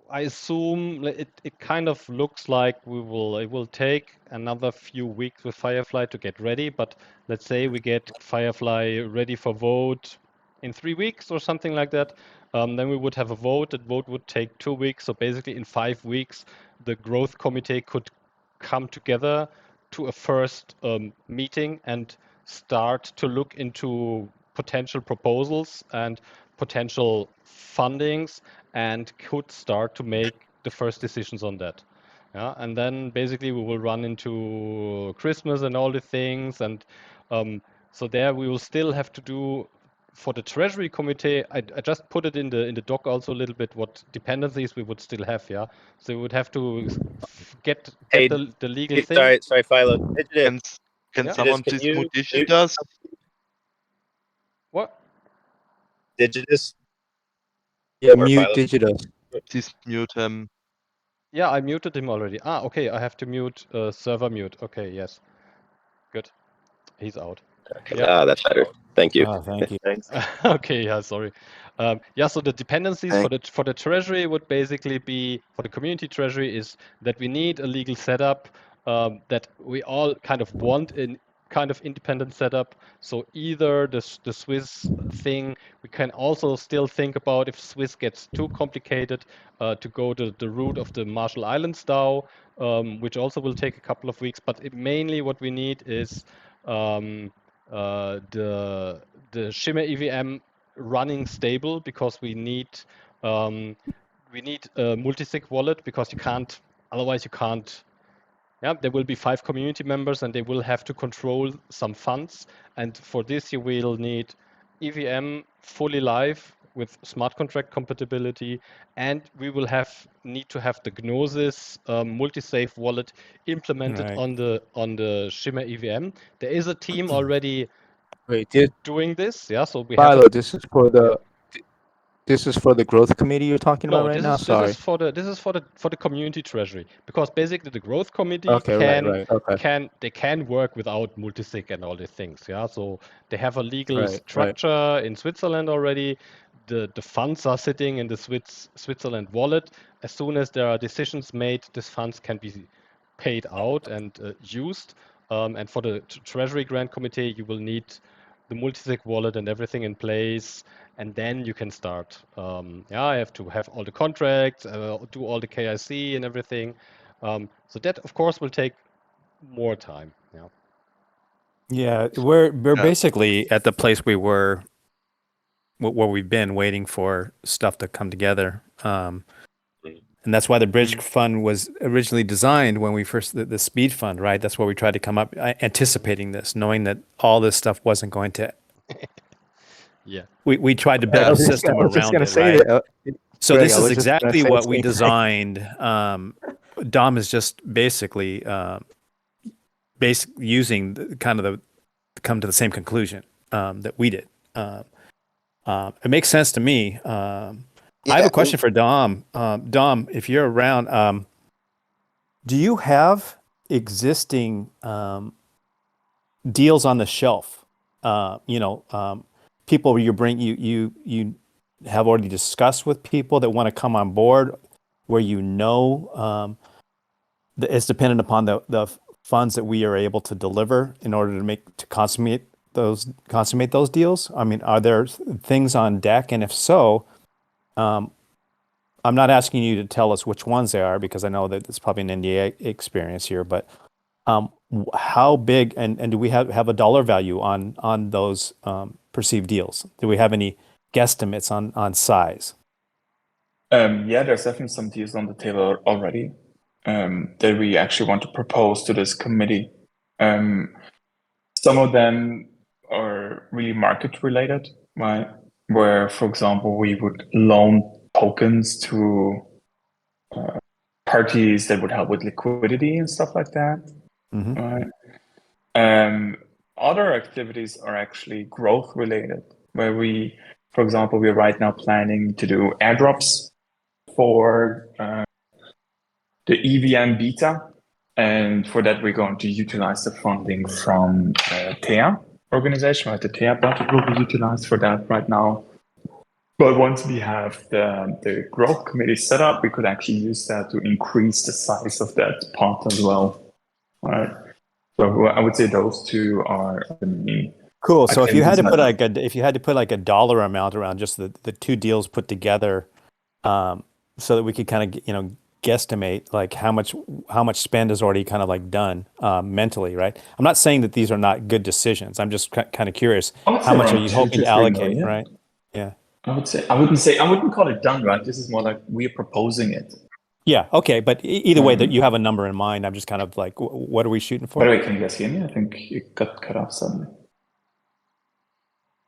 I assume it kind of looks like it will take another few weeks with Firefly to get ready. But let's say we get Firefly ready for vote in 3 weeks or something like that. Then we would have a vote. That vote would take 2 weeks. So basically, in 5 weeks, the growth committee could come together to a first meeting and start to look into potential proposals and potential fundings, and could start to make the first decisions on that. Yeah, and then basically we will run into Christmas and all the things, and so there we will still have to do for the Treasury committee. I just put it in the doc also a little bit what dependencies we would still have. Yeah, so we would have to get Hey, the legal thing. sorry, Philo. Digitus, Can can Yeah. someone can please you mute mute Digitus? What? Digitus? Yeah, Or mute Philo? Digitus. Please mute him. Yeah, I muted him already. Ah, okay. I have to mute server mute. Okay, yes. Good. He's out. Yeah. Ah, that's better. Thank you. Oh, thank you. Thanks. Okay, yeah, sorry. Yeah, so the dependencies for the treasury would basically be, for the community treasury, is that we need a legal setup, that we all kind of want in kind of independent setup. So either the Swiss thing, we can also still think about if Swiss gets too complicated, to go the route of the Marshall Islands DAO, which also will take a couple of weeks. But mainly what we need is the Shimmer EVM running stable, because we need a multi-sig wallet, because otherwise you can't. Yeah, there will be 5 community members and they will have to control some funds, and for this you will need EVM fully live with smart contract compatibility, and we will need to have the Gnosis multi-sig wallet implemented Right. on the Shimmer EVM. There is a team already Wait, doing this. Yeah, so we have Philo, this is for the growth committee you're talking about no, right now? this Sorry. is for the community treasury, because basically the growth committee Okay, right. Okay. can work without multisig and all these things. Yeah, so they have a legal Right. structure in Switzerland already. The funds are sitting in the Switzerland wallet. As soon as there are decisions made, these funds can be paid out and used. And for the treasury grant committee, you will need the multisig wallet and everything in place, and then you can start. Yeah, I have to have all the contracts, do all the KIC and everything. So that, of course, will take more time. Yeah. Yeah, we're Yeah. basically at the place we were, where we've been waiting for stuff to come together. And that's why the bridge fund was originally designed when we first, the speed fund, right? That's where we tried to come up, anticipating this, knowing that all this stuff wasn't going to. Yeah. We tried to build a system around it, right? So Greg, this I is was just gonna exactly say what the we same thing. designed. Dom is just basically using to come to the same conclusion that we did. It makes sense to me. I have a question for Dom. Dom, if you're around, do you have existing deals on the shelf? People you have already discussed with people that want to come on board, where it's dependent upon the funds that we are able to deliver in order to consummate those deals. I mean, are there things on deck, and if so, I'm not asking you to tell us which ones they are, because I know that it's probably an NDA experience here, but how big, and do we have a dollar value on those perceived deals? Do we have any guesstimates on size? Yeah, there's definitely some deals on the table already that we actually want to propose to this committee. Some of them are really market related, right? Where, for example, we would loan tokens to parties that would help with liquidity and stuff like that. Mm-hmm. Right? Other activities are actually growth related, where for example, we're right now planning to do airdrops for the EVM beta. And for that, we're going to utilize the funding from TEA organization, right? The TEA budget will be utilized for that right now. But once we have the growth committee set up, we could actually use that to increase the size of that pot as well, right? So I would say those two are the main Cool. I So if think you had it's to put not- like a dollar amount around just the two deals put together, so that we could kind of guesstimate like how much spend is already kind of like done mentally, right? I'm not saying that these are not good decisions. I'm just kind of curious, I would say how much are around you 2 hoping to to 3 allocate, million. right? Yeah. I wouldn't call it done, right? This is more like we're proposing it. Yeah. Okay. But either way, that you have a number in mind. I'm just kind of like, what are we shooting By for? the way, can you guys hear me? I think it got cut off suddenly.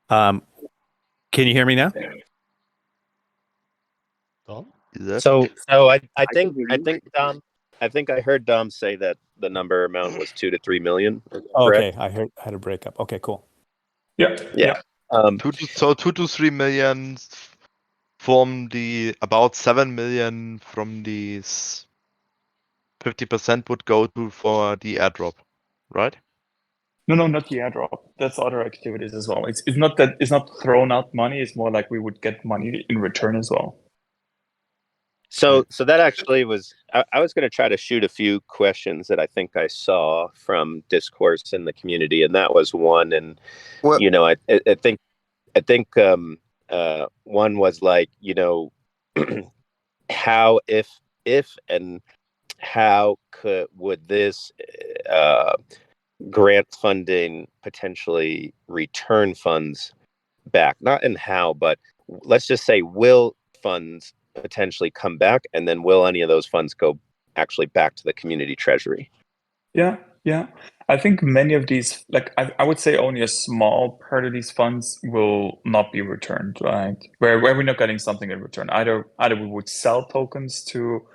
Can you hear me now? Dom? So I think Dom, I think I heard Dom say that the number amount was 2 to 3 million. Oh, okay. Correct? I had a breakup. Okay, cool. Yeah. Yeah. 2 to 3 million from the about 7 million from these 50% would go to for the airdrop, right? No, not the airdrop. That's other activities as well. It's not that it's not thrown out money. It's more like we would get money in return as well. So that actually was, I was going to try to shoot a few questions that I think I saw from discourse in the community, and that was one. And Well, I think one was like, how if and how would this grant funding potentially return funds back? Not in how, but let's just say, will funds potentially come back, and then will any of those funds go actually back to the community treasury? Yeah. I think many of these, like I would say, only a small part of these funds will not be returned, right? Where we're not getting something in return. Either we would sell tokens to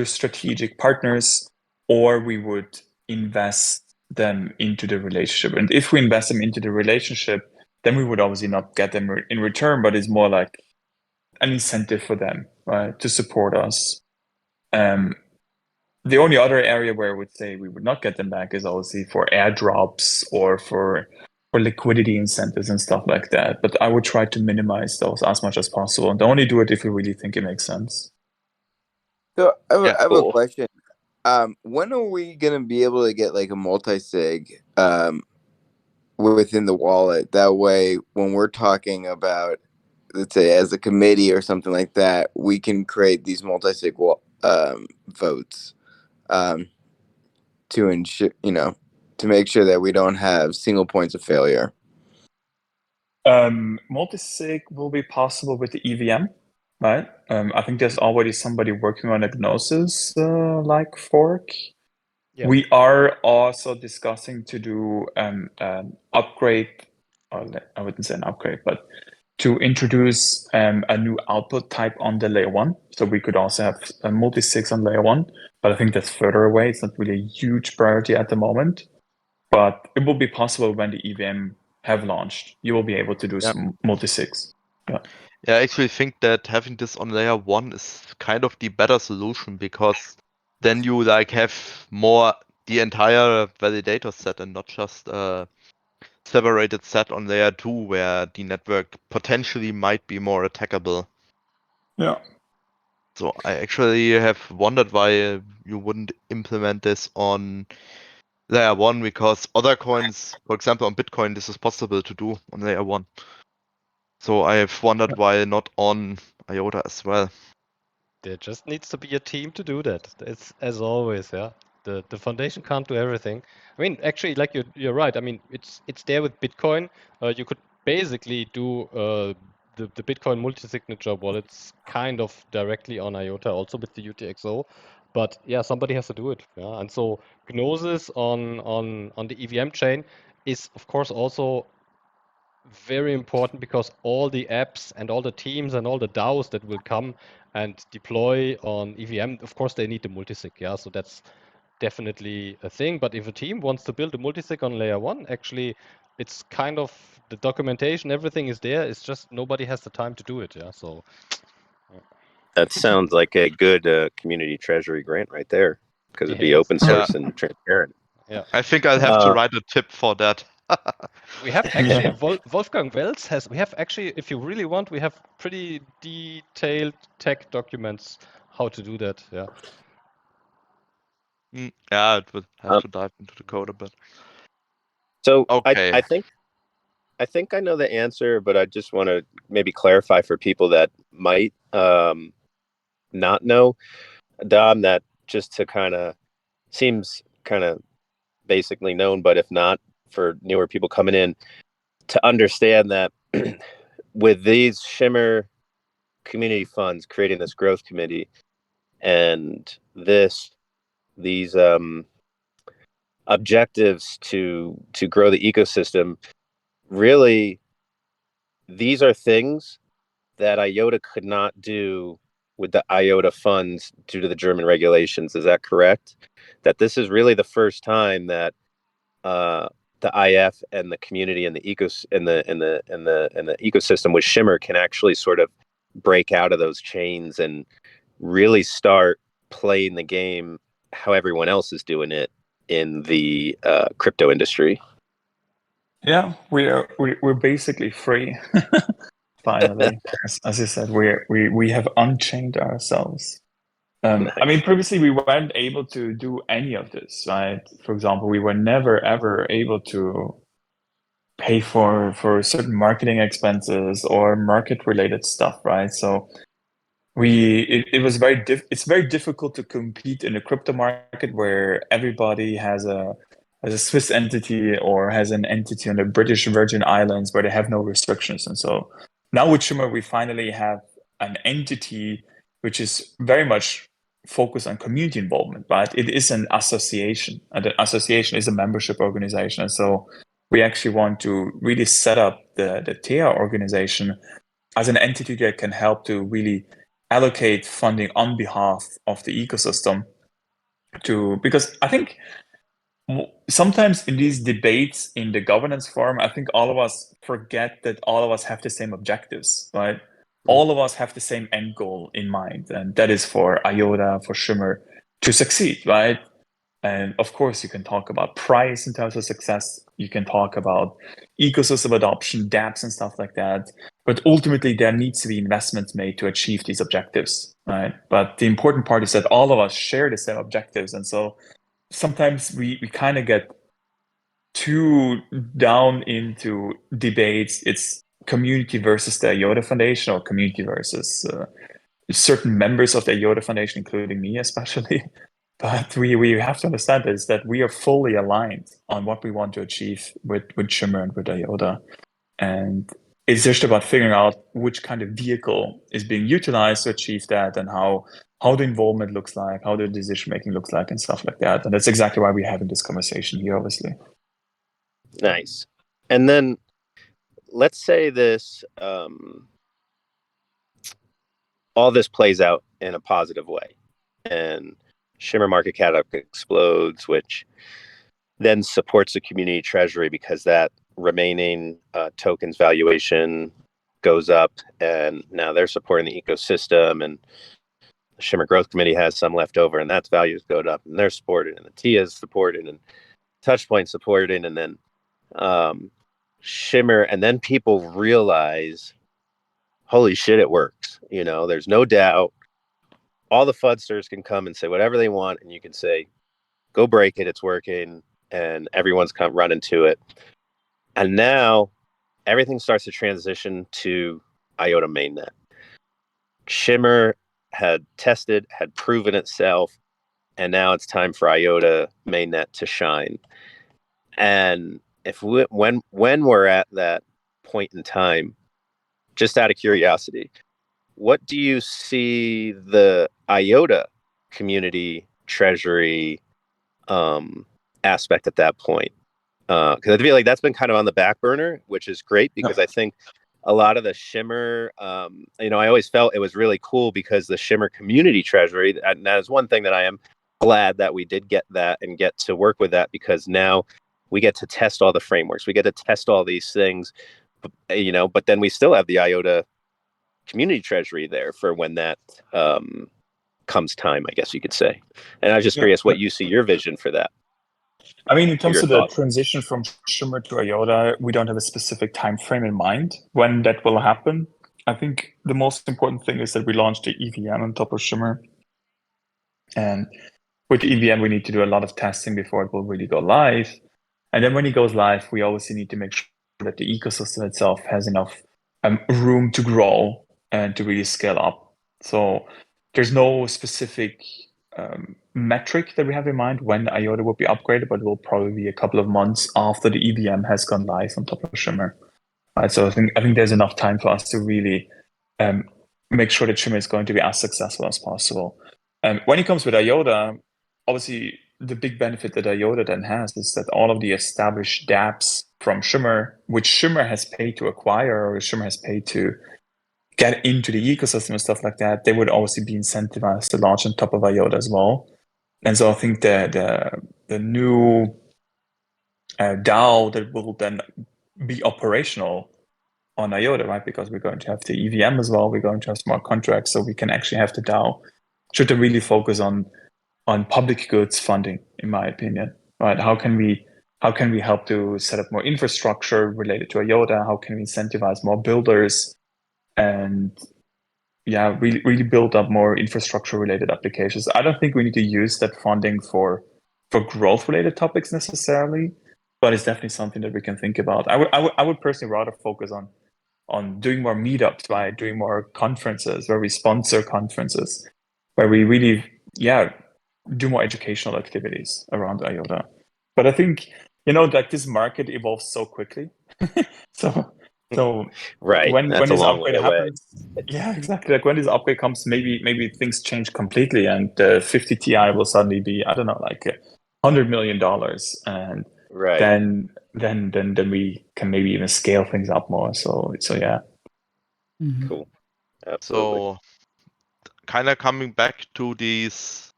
strategic partners, or we would invest them into the relationship. And if we invest them into the relationship, then we would obviously not get them in return, but it's more like an incentive for them, right, to support us. The only other area where I would say we would not get them back is obviously for airdrops or for liquidity incentives and stuff like that. But I would try to minimize those as much as possible, and only do it if we really think it makes sense. so I have a Cool. question. When are we gonna be able to get like a multi-sig within the wallet? That way, when we're talking about, let's say, as a committee or something like that, we can create these multi-sig votes to ensure, to make sure that we don't have single points of failure. Multisig will be possible with the EVM, right? I think there's already somebody working on a Gnosis like fork. Yeah. We are also discussing to do an upgrade, or I wouldn't say an upgrade, but to introduce a new output type on the layer 1. So we could also have a multi-sigs on layer 1, but I think that's further away. It's not really a huge priority at the moment, but it will be possible when the EVM have launched. You will be able to do some multi-sigs. Yeah, I actually think that having this on layer 1 is kind of the better solution, because then you like have more the entire validator set and not just a separated set on layer 2 where the network potentially might be more attackable. Yeah. So I actually have wondered why you wouldn't implement this on layer 1, because other coins, for example on Bitcoin, this is possible to do on layer 1. So I have wondered why not on Iota as well. There just needs to be a team to do that. It's as always, yeah. The foundation can't do everything. I mean, actually, like you're right. I mean, it's there with Bitcoin. You could basically do the Bitcoin multi-signature wallets kind of directly on Iota, also with the UTXO. But yeah, somebody has to do it. Yeah, and so Gnosis on the EVM chain is of course also very important, because all the apps and all the teams and all the DAOs that will come and deploy on EVM, of course, they need the multisig. Yeah, so that's definitely a thing. But if a team wants to build a multisig on layer 1, actually, it's kind of the documentation, everything is there. It's just nobody has the time to do it. Yeah, so That sounds like a good community treasury grant right there, because it'd be yes. open source and transparent. Yeah, I think I'll have to write a tip for that. we have actually Wolfgang Welz has. We have actually, if you really want, we have pretty detailed tech documents how to do that. Yeah. Yeah, it would have to dive into the code a bit. So Okay. I think I think I know the answer, but I just want to maybe clarify for people that might not know, Dom, that just to kind of seems kind of basically known, but if not, for newer people coming in, to understand that with these Shimmer community funds creating this growth committee and these objectives to grow the ecosystem, really these are things that Iota could not do with the Iota funds due to the German regulations. Is that correct? That this is really the first time that the IF and the community and the ecosystem with Shimmer can actually sort of break out of those chains and really start playing the game how everyone else is doing it in the crypto industry. Yeah, we're basically free. Finally, as you said, we have unchained ourselves. Nice. I mean, previously we weren't able to do any of this, right? For example, we were never ever able to pay for certain marketing expenses or market related stuff, right? So it was it's very difficult to compete in the crypto market where everybody has a Swiss entity or has an entity on the British Virgin Islands where they have no restrictions. And so now with Shimmer, we finally have an entity which is very much focused on community involvement, right? It is an association, and an association is a membership organization. And so we actually want to really set up the TEA organization as an entity that can help to really allocate funding on behalf of the ecosystem because I think sometimes in these debates in the governance forum, I think all of us forget that all of us have the same objectives, right? All of us have the same end goal in mind, and that is for Iota, for Shimmer to succeed, right? And of course, you can talk about price in terms of success. You can talk about ecosystem adoption, dApps, and stuff like that. But ultimately, there needs to be investments made to achieve these objectives, right? But the important part is that all of us share the same objectives. And so sometimes we kind of get too down into debates. It's community versus the Iota Foundation or community versus certain members of the Iota Foundation, including me especially. But we have to understand is that we are fully aligned on what we want to achieve with Shimmer and with Iota. And it's just about figuring out which kind of vehicle is being utilized to achieve that and how the involvement looks like, how the decision making looks like and stuff like that. And that's exactly why we're having this conversation here, obviously. Nice. And then let's say this all this plays out in a positive way and Shimmer market cap explodes, which then supports the community treasury because that remaining tokens valuation goes up, and now they're supporting the ecosystem, and the Shimmer Growth Committee has some left over, and that's values go up, and they're supported, and the TIA is supported, and Touchpoint supported, and then Shimmer, and then people realize, holy shit, it works. You know, there's no doubt. All the FUDsters can come and say whatever they want, and you can say, go break it, it's working, and everyone's come running to it. And now everything starts to transition to Iota mainnet. Shimmer had tested, had proven itself, and now it's time for Iota mainnet to shine. And when we're at that point in time, just out of curiosity, what do you see the Iota community treasury aspect at that point? Because I feel like that's been kind of on the back burner, which is great because I think a lot of the Shimmer, I always felt it was really cool because the Shimmer community treasury, and that is one thing that I am glad that we did get that and get to work with that, because now we get to test all the frameworks. We get to test all these things, but then we still have the Iota community treasury there for when that comes time, I guess you could say. And I was just curious what you see your vision for that. I mean, in terms of the transition from Shimmer to Iota, we don't have a specific time frame in mind when that will happen. I think the most important thing is that we launched the EVM on top of Shimmer. And with the EVM, we need to do a lot of testing before it will really go live. And then when it goes live, we obviously need to make sure that the ecosystem itself has enough room to grow and to really scale up. So there's no specific metric that we have in mind when Iota will be upgraded, but it will probably be a couple of months after the EVM has gone live on top of Shimmer. Right, so I think there's enough time for us to really make sure that Shimmer is going to be as successful as possible. When it comes with Iota, obviously the big benefit that Iota then has is that all of the established dApps from Shimmer, which Shimmer has paid to acquire or Shimmer has paid to get into the ecosystem and stuff like that, they would obviously be incentivized to launch on top of Iota as well. And so I think the new DAO that will then be operational on Iota, right? Because we're going to have the EVM as well. We're going to have smart contracts, so we can actually have the DAO. Should they really focus on public goods funding, in my opinion, right? How can we help to set up more infrastructure related to Iota? How can we incentivize more builders and really build up more infrastructure related applications? I don't think we need to use that funding for growth related topics necessarily, but it's definitely something that we can think about. I would personally rather focus on doing more meetups, right? Doing more conferences where we sponsor conferences, where we really do more educational activities around Iota. But I think like this market evolves so quickly. so Right. when That's a this long way upgrade away. happens, yeah, exactly. Like when this upgrade comes, maybe things change completely, and 50 Ti will suddenly be, I don't know, like $100 million, and Right. then we can maybe even scale things up more. So yeah. Mhm. Cool. Absolutely. So, kind of coming back to these,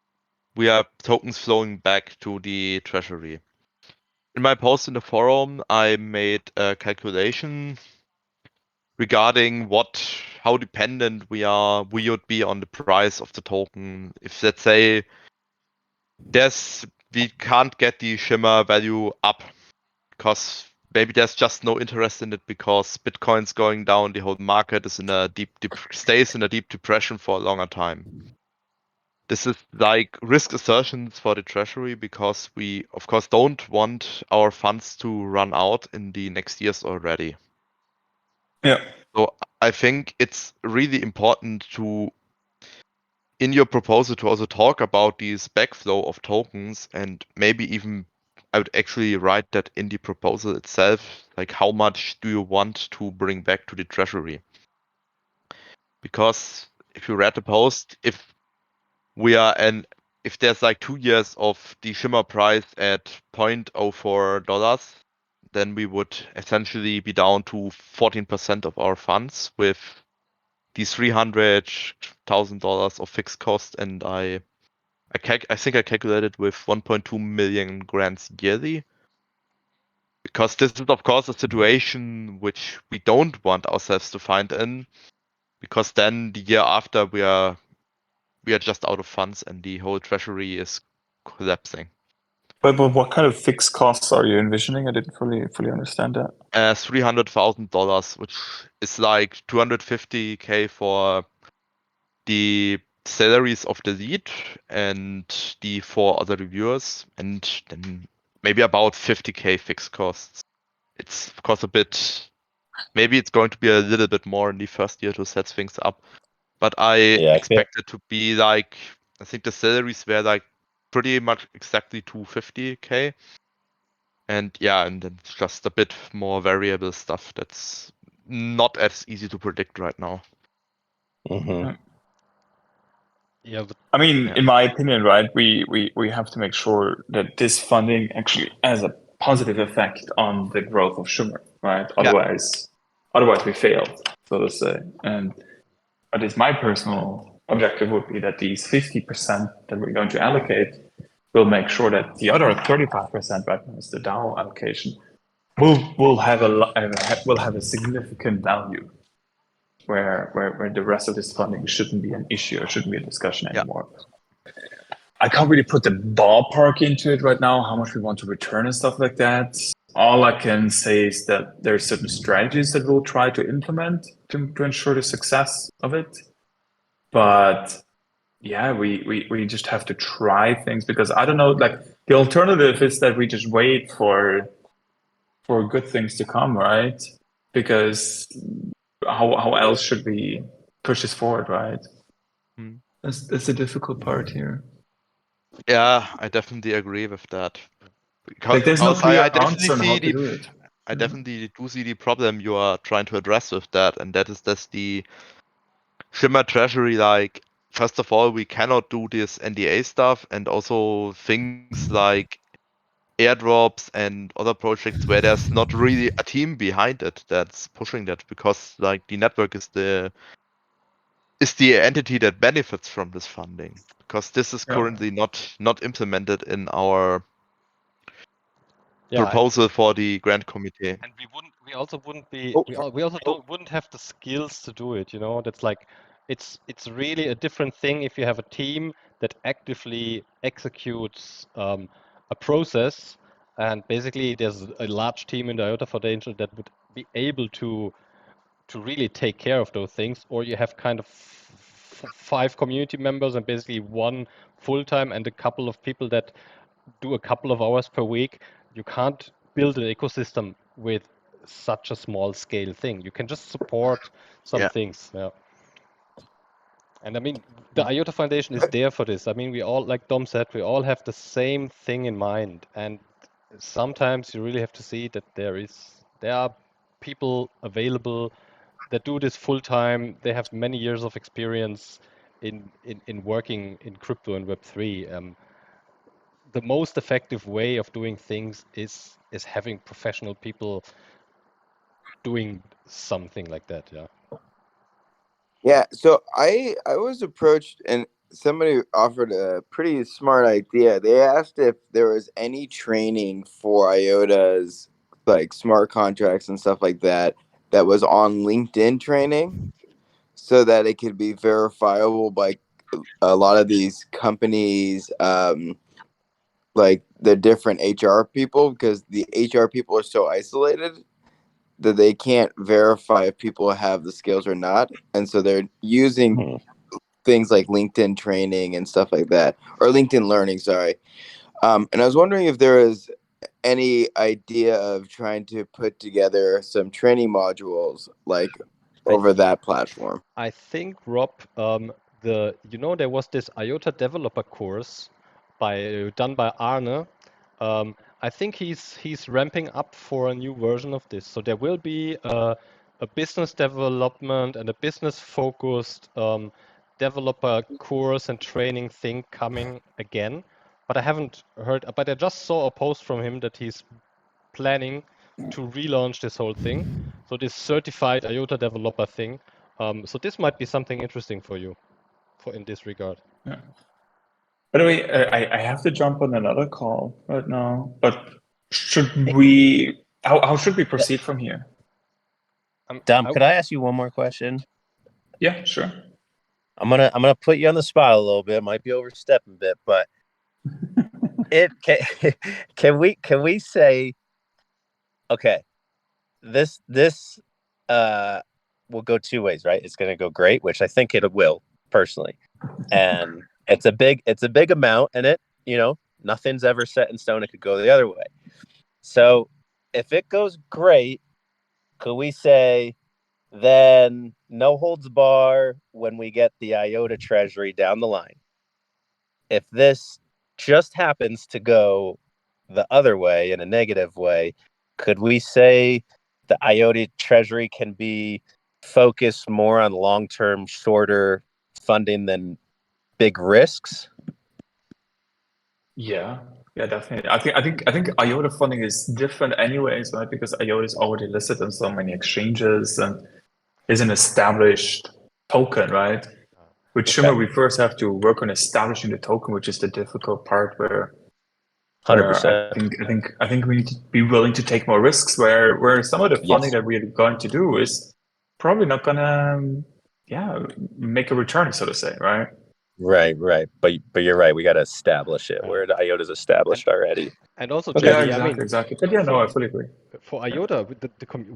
we have tokens flowing back to the treasury. In my post in the forum, I made a calculation regarding how dependent we would be on the price of the token. If, let's say, we can't get the Shimmer value up because maybe there's just no interest in it because Bitcoin's going down, the whole market is stays in a deep depression for a longer time. This is like risk assertions for the treasury because we, of course, don't want our funds to run out in the next years already. Yeah. So I think it's really important in your proposal to also talk about these backflow of tokens, and maybe even I would actually write that in the proposal itself, like how much do you want to bring back to the treasury? Because if you read the post, if there's like 2 years of the Shimmer price at $0.04, then we would essentially be down to 14% of our funds with these $300,000 of fixed cost, and I think I calculated with 1.2 million grants yearly. Because this is of course a situation which we don't want ourselves to find in, because then the year after we are just out of funds and the whole treasury is collapsing. But what kind of fixed costs are you envisioning? I didn't fully understand that. $300,000, which is like 250K for the salaries of the lead and the 4 other reviewers, and then maybe about 50K fixed costs. It's of course maybe it's going to be a little bit more in the first year to set things up, but I expect it to be like, I think the salaries were like pretty much exactly 250K. And then it's just a bit more variable stuff that's not as easy to predict right now. Mm-hmm. Yeah, but I mean, in my opinion, right, we have to make sure that this funding actually has a positive effect on the growth of Shimmer, right? Otherwise we fail, so to say. And at least my personal objective would be that these 50% that we're going to allocate will make sure that the other 35%, right, is the DAO allocation, will have a significant value. Where the rest of this funding shouldn't be an issue or shouldn't be a discussion anymore. I can't really put the ballpark into it right now, how much we want to return and stuff like that. All I can say is that there are certain strategies that we'll try to implement to ensure the success of it. But we just have to try things, because I don't know, like the alternative is that we just wait for for good things to come, right? Because how else should we push this forward, right? Hmm. That's the difficult part here. Yeah, I definitely agree with that. Because Like, there's no also clear I definitely answer on how see to do it. I definitely do see the problem you are trying to address with that, and that is the Shimmer Treasury, like, first of all, we cannot do this NDA stuff, and also things like airdrops and other projects where there's not really a team behind it that's pushing that, because like the network is the entity that benefits from this funding, because this is Yeah. currently not implemented in our Yeah, proposal for the grant committee. and we also wouldn't be, Oh, we also wouldn't have the skills to do it, you know. That's like, it's really a different thing if you have a team that actively executes a process, and basically there's a large team in the Iota Foundation that would be able to really take care of those things, or you have kind of 5 community members and basically 1 full-time and a couple of people that do a couple of hours per week. You can't build an ecosystem with such a small scale thing. You can just support some Yeah. things. Yeah. And I mean, the Iota Foundation is there for this. I mean, we all, like Dom said, we all have the same thing in mind. And sometimes you really have to see that there are people available that do this full time. They have many years of experience in working in crypto and Web3. The most effective way of doing things is having professional people doing something like that. Yeah. Yeah, so I was approached and somebody offered a pretty smart idea. They asked if there was any training for IOTA's like smart contracts and stuff like that that was on LinkedIn training so that it could be verifiable by a lot of these companies like the different HR people, because the HR people are so isolated that they can't verify if people have the skills or not, and so they're using things like LinkedIn training and stuff like that, or LinkedIn learning, sorry. And I was wondering if there is any idea of trying to put together some training modules like over that platform. I think, Rob, there was this IOTA developer course done by Arne. I think he's ramping up for a new version of this. So there will be a business development and a business focused developer course and training thing coming again. But I haven't heard, but I just saw a post from him that he's planning to relaunch this whole thing. So this certified IOTA developer thing. So this might be something interesting for you, in this regard. Yeah. By the way, I have to jump on another call right now, but how should we proceed from here? Dom, could I ask you one more question? Yeah, sure. I'm gonna put you on the spot a little bit. Might be overstepping a bit, but can we say, okay, this will go 2 ways, right? It's gonna go great, which I think it will personally, and it's a big amount, and nothing's ever set in stone. It could go the other way. So if it goes great, could we say then no holds bar when we get the Iota Treasury down the line? If this just happens to go the other way, in a negative way, could we say the Iota Treasury can be focused more on long-term, shorter funding than big risks? Yeah, definitely. I think IOTA funding is different anyways, right? Because IOTA is already listed on so many exchanges and is an established token, right? With Shimmer, we first have to work on establishing the token, which is the difficult part where 100%. I think we need to be willing to take more risks where some of the funding that we're going to do is probably not gonna make a return, so to say, right? Right. But you're right. We got to establish it. Where the IOTA's established already. And also, Yeah, Jenny, I mean, exactly. But yeah, no, I fully agree. for IOTA,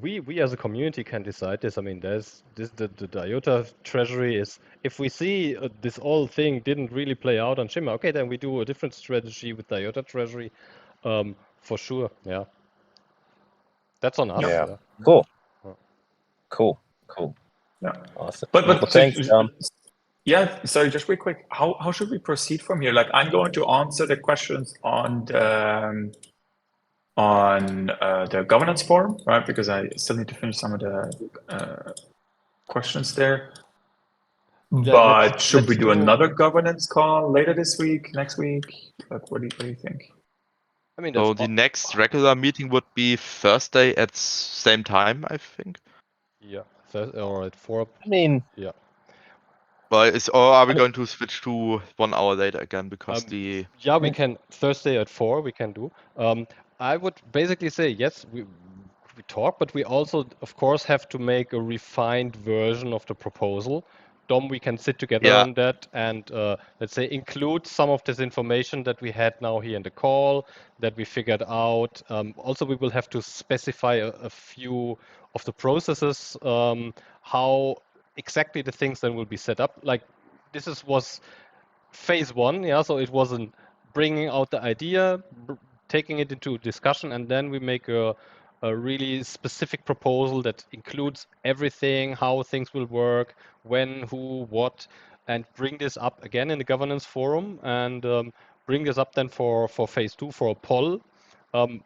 we as a community can decide this. I mean, there's the IOTA treasury is, if we see this whole thing didn't really play out on Shimmer, okay, then we do a different strategy with the IOTA treasury, for sure. Yeah. That's on us. Yeah. Yeah. Cool. Yeah. Cool. Yeah. Awesome. But Well, thanks, Dom. Yeah, sorry, just real quick. How should we proceed from here? Like, I'm going to answer the questions on the governance forum, right? Because I still need to finish some of the questions there. Yeah, But should we let's do another governance call later this week, next week? Like, what do you think? I mean, So the next regular meeting would be Thursday at same time, I think. Yeah, or at 4. I mean, yeah. But or are we going to switch to 1 hour later again because the Yeah, we can Thursday at 4. We can do. I would basically say yes. We talk, but we also, of course, have to make a refined version of the proposal. Dom, we can sit together on that and let's say include some of this information that we had now here in the call that we figured out. Also, we will have to specify a few of the processes, how exactly the things then will be set up. Like this was phase 1, yeah. So it wasn't bringing out the idea, taking it into discussion, and then we make a really specific proposal that includes everything, how things will work, when, who, what, and bring this up again in the governance forum, and bring this up then for phase 2 for a poll,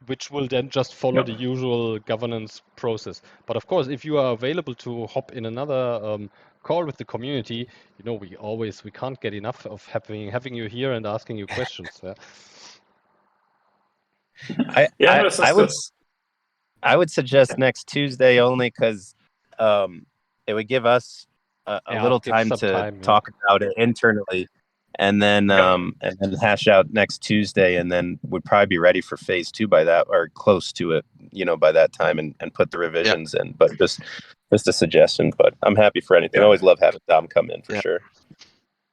which will then just follow the usual governance process. But of course, if you are available to hop in another call with the community, we can't get enough of having you here and asking you questions. Yeah. I would suggest next Tuesday only because it would give us a little time to talk about it internally, and then hash out next Tuesday, and then we'd probably be ready for phase 2 by that or close to it, by that time, and put the revisions in. But just a suggestion. But I'm happy for anything. I always love having Dom come in for sure.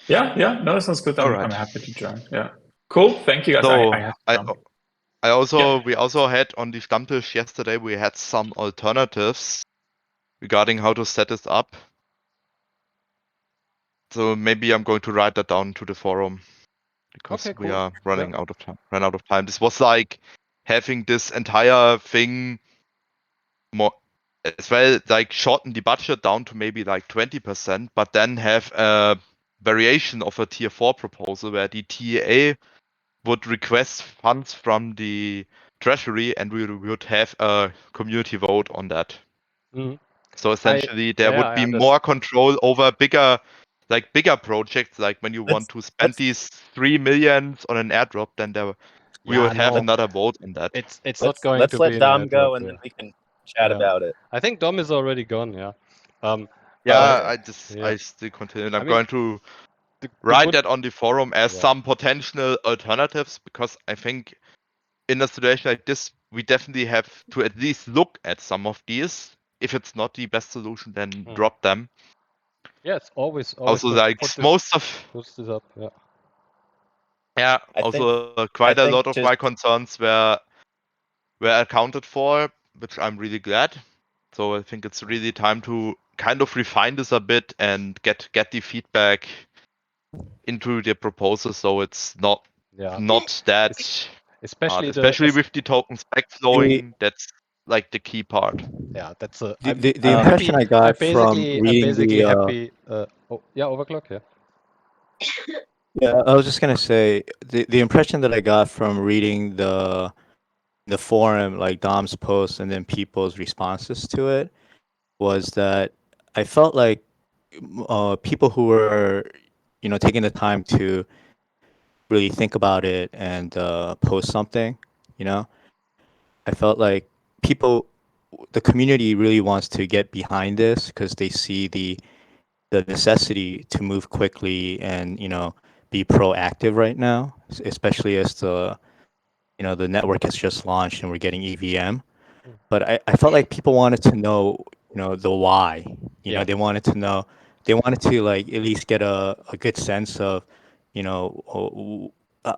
Yeah. No, that sounds good. I'm happy to join. Yeah. Cool. Thank you guys. So we also had on the Stammtisch yesterday, we had some alternatives regarding how to set this up. So maybe I'm going to write that down to the forum because we are running out of time. This was like having this entire thing more as well, like shorten the budget down to maybe like 20%, but then have a variation of a tier 4 proposal where the TEA would request funds from the Treasury, and we would have a community vote on that. Mm-hmm. So essentially, there would be more control over bigger projects. Like when you want to spend these 3 million on an airdrop, then we would have another vote on that. It's not going to be. Let's let Dom go, and then we can chat about it. I think Dom is already gone. Yeah. I still continue. I'm going to write that on the forum as some potential alternatives, because I think in a situation like this, we definitely have to at least look at some of these. If it's not the best solution, then drop them. Yeah, it's always also like most of push this up. Quite a lot of my concerns were accounted for, which I'm really glad. So I think it's really time to kind of refine this a bit and get the feedback into the proposal, so it's not that especially with the tokens backflowing. That's like the key part. Yeah, that's the impression I got from reading the happy. Overclock. Yeah. Yeah, I was just gonna say the impression that I got from reading the forum, like Dom's post and then people's responses to it, was that I felt like people who were, taking the time to really think about it and post something, I felt like the community really wants to get behind this because they see the necessity to move quickly and, be proactive right now, especially as the network has just launched and we're getting EVM. But I felt like people wanted to know, the why. They wanted to know, like at least get a good sense of,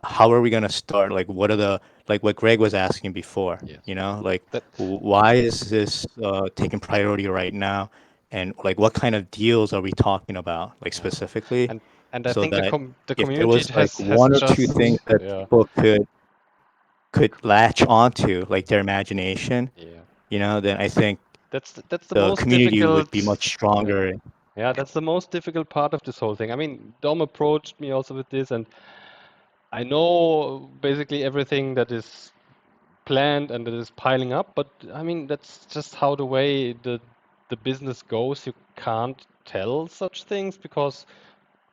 how are we going to start? Like, what are what Greg was asking before, why is this taking priority right now? And like, what kind of deals are we talking about, like specifically? And I think the community if there was like one or two things that people could latch onto, like their imagination, then I think That's the the most community difficult. would be much stronger. Yeah, that's the most difficult part of this whole thing. I mean, Dom approached me also with this, and I know basically everything that is planned and that is piling up, but I mean, that's just how the way the business goes. You can't tell such things because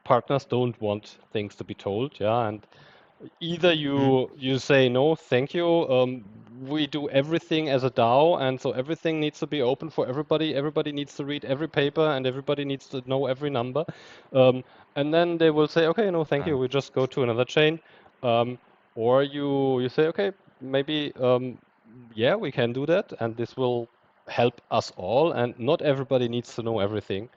partners don't want things to be told, yeah, and either you say no, thank you. We do everything as a DAO, and so everything needs to be open for everybody. Everybody needs to read every paper, and everybody needs to know every number. And then they will say, okay, no, thank you. We just go to another chain. Or you say, okay, maybe yeah, we can do that, and this will help us all. And not everybody needs to know everything.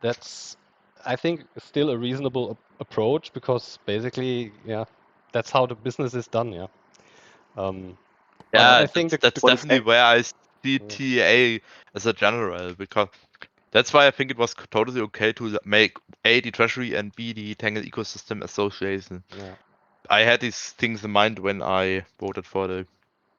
That's, I think, still a reasonable approach because basically, yeah, that's how the business is done. Yeah. But Yeah, I think that's One definitely thing. where I see TA as a general, because that's why I think it was totally okay to make A, the Treasury, and B, the Tangle Ecosystem Association. Yeah. I had these things in mind when I voted for the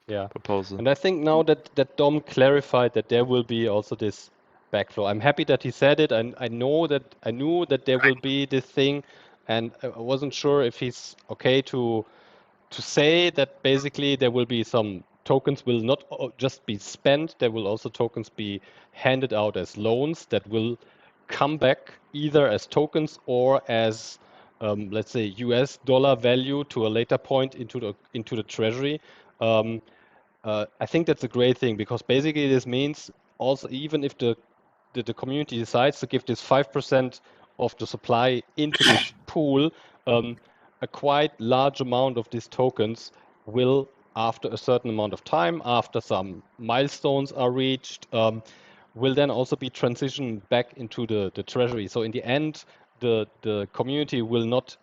Yeah. proposal. And I think now that Dom clarified that there will be also this backflow. I'm happy that he said it, and I knew that there will be this thing, and I wasn't sure if he's okay to say that basically there will be some tokens will not just be spent, there will also tokens be handed out as loans that will come back either as tokens or as let's say US dollar value to a later point into the treasury. I think that's a great thing because basically this means also even if the community decides to give this 5% of the supply into this pool, a quite large amount of these tokens will, after a certain amount of time, after some milestones are reached, will then also be transitioned back into the treasury. So in the end, the community will not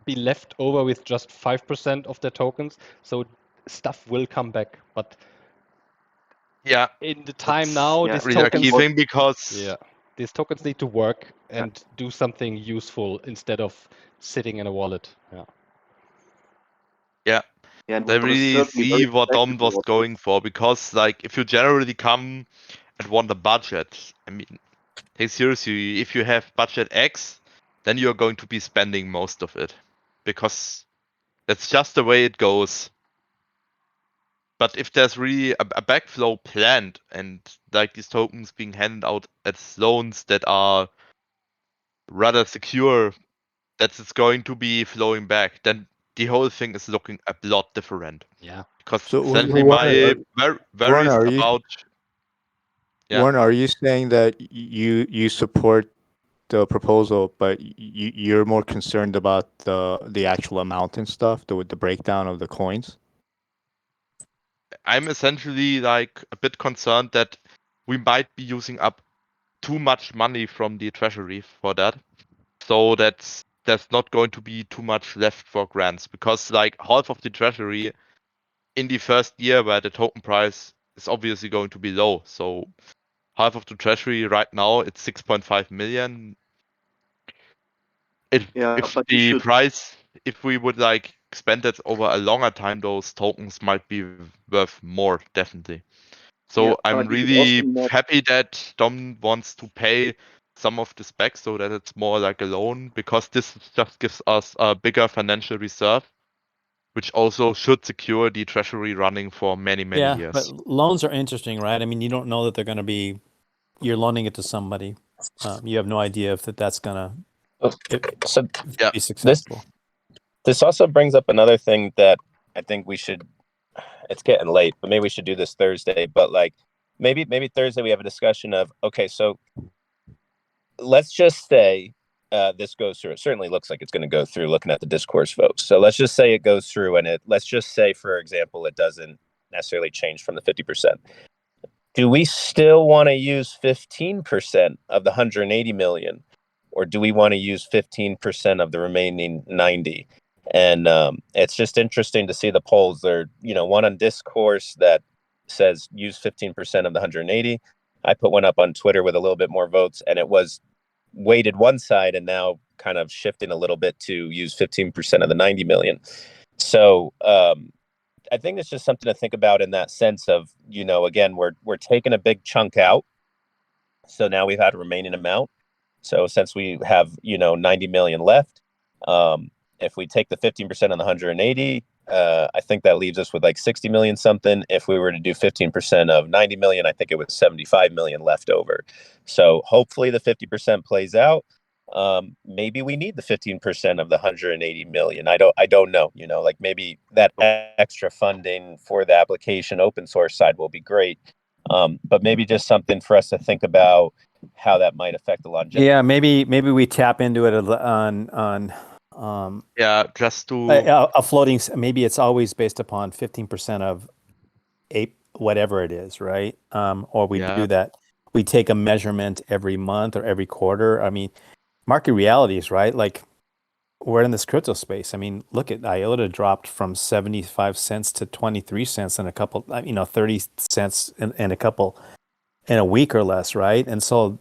be left over with just 5% of their tokens. So stuff will come back, but Yeah, in the time that's now, Yeah, these really a key tokens, thing because yeah, these tokens need to work Yeah. and do something useful instead of sitting in a wallet. Yeah. yeah, Yeah, and they what was really certainly see very what Dom was predictable. going for, because like if you generally come and want a budget, I mean, take seriously, if you have budget X, then you're going to be spending most of it, because that's just the way it goes. But if there's really a backflow planned and like these tokens being handed out as loans that are rather secure, that it's going to be flowing back, then the whole thing is looking a lot different. Yeah. Because So essentially Warren, my Warren, worries about Warren, are you saying that you support the proposal, but you're more concerned about the actual amount and stuff, the breakdown of the coins? I'm essentially like a bit concerned that we might be using up too much money from the treasury for that. So there's not going to be too much left for grants, because like half of the treasury in the first year where the token price is obviously going to be low. So half of the treasury right now, it's 6.5 million. Yeah, If but you the should. price, if we would like spend it over a longer time, those tokens might be worth more, definitely. Yeah, So I'm but you should also really not. happy that Dom wants to pay some of this back so that it's more like a loan, because this just gives us a bigger financial reserve, which also should secure the treasury running for many, many Yeah, years. but loans are interesting, right? I mean, you don't know that they're going to be. You're loaning it to somebody. You have no idea if that's going So to Yeah. be successful. this also brings up another thing that I think we should. It's getting late, but maybe we should do this Thursday. But like maybe Thursday we have a discussion of, okay, so let's just say this goes through. It certainly looks like it's going to go through looking at the discourse votes. So let's just say it goes through, and let's just say, for example, it doesn't necessarily change from the 50%. Do we still want to use 15% of the 180 million, or do we want to use 15% of the remaining 90? And it's just interesting to see the polls. There, one on discourse that says use 15% of the 180. I put one up on Twitter with a little bit more votes, and it was weighted one side, and now kind of shifting a little bit to use 15% of the 90 million. So I think it's just something to think about in that sense of, again, we're taking a big chunk out. So now we've had a remaining amount. So since we have, 90 million left, if we take the 15% on the 180, I think that leaves us with like 60 million something. If we were to do 15% of 90 million, I think it was 75 million left over. So hopefully the 50% plays out. Maybe we need the 15% of the 180 million. I don't know, like maybe that extra funding for the application open source side will be great. But maybe just something for us to think about how that might affect the longevity. Yeah, maybe we tap into it on just to a floating. Maybe it's always based upon 15% of whatever it is, right? Or we do that. We take a measurement every month or every quarter. I mean, market realities, right? Like we're in this crypto space. I mean, look at Iota dropped from 75 cents to 23 cents in a couple, 30 cents in a week or less, right? And so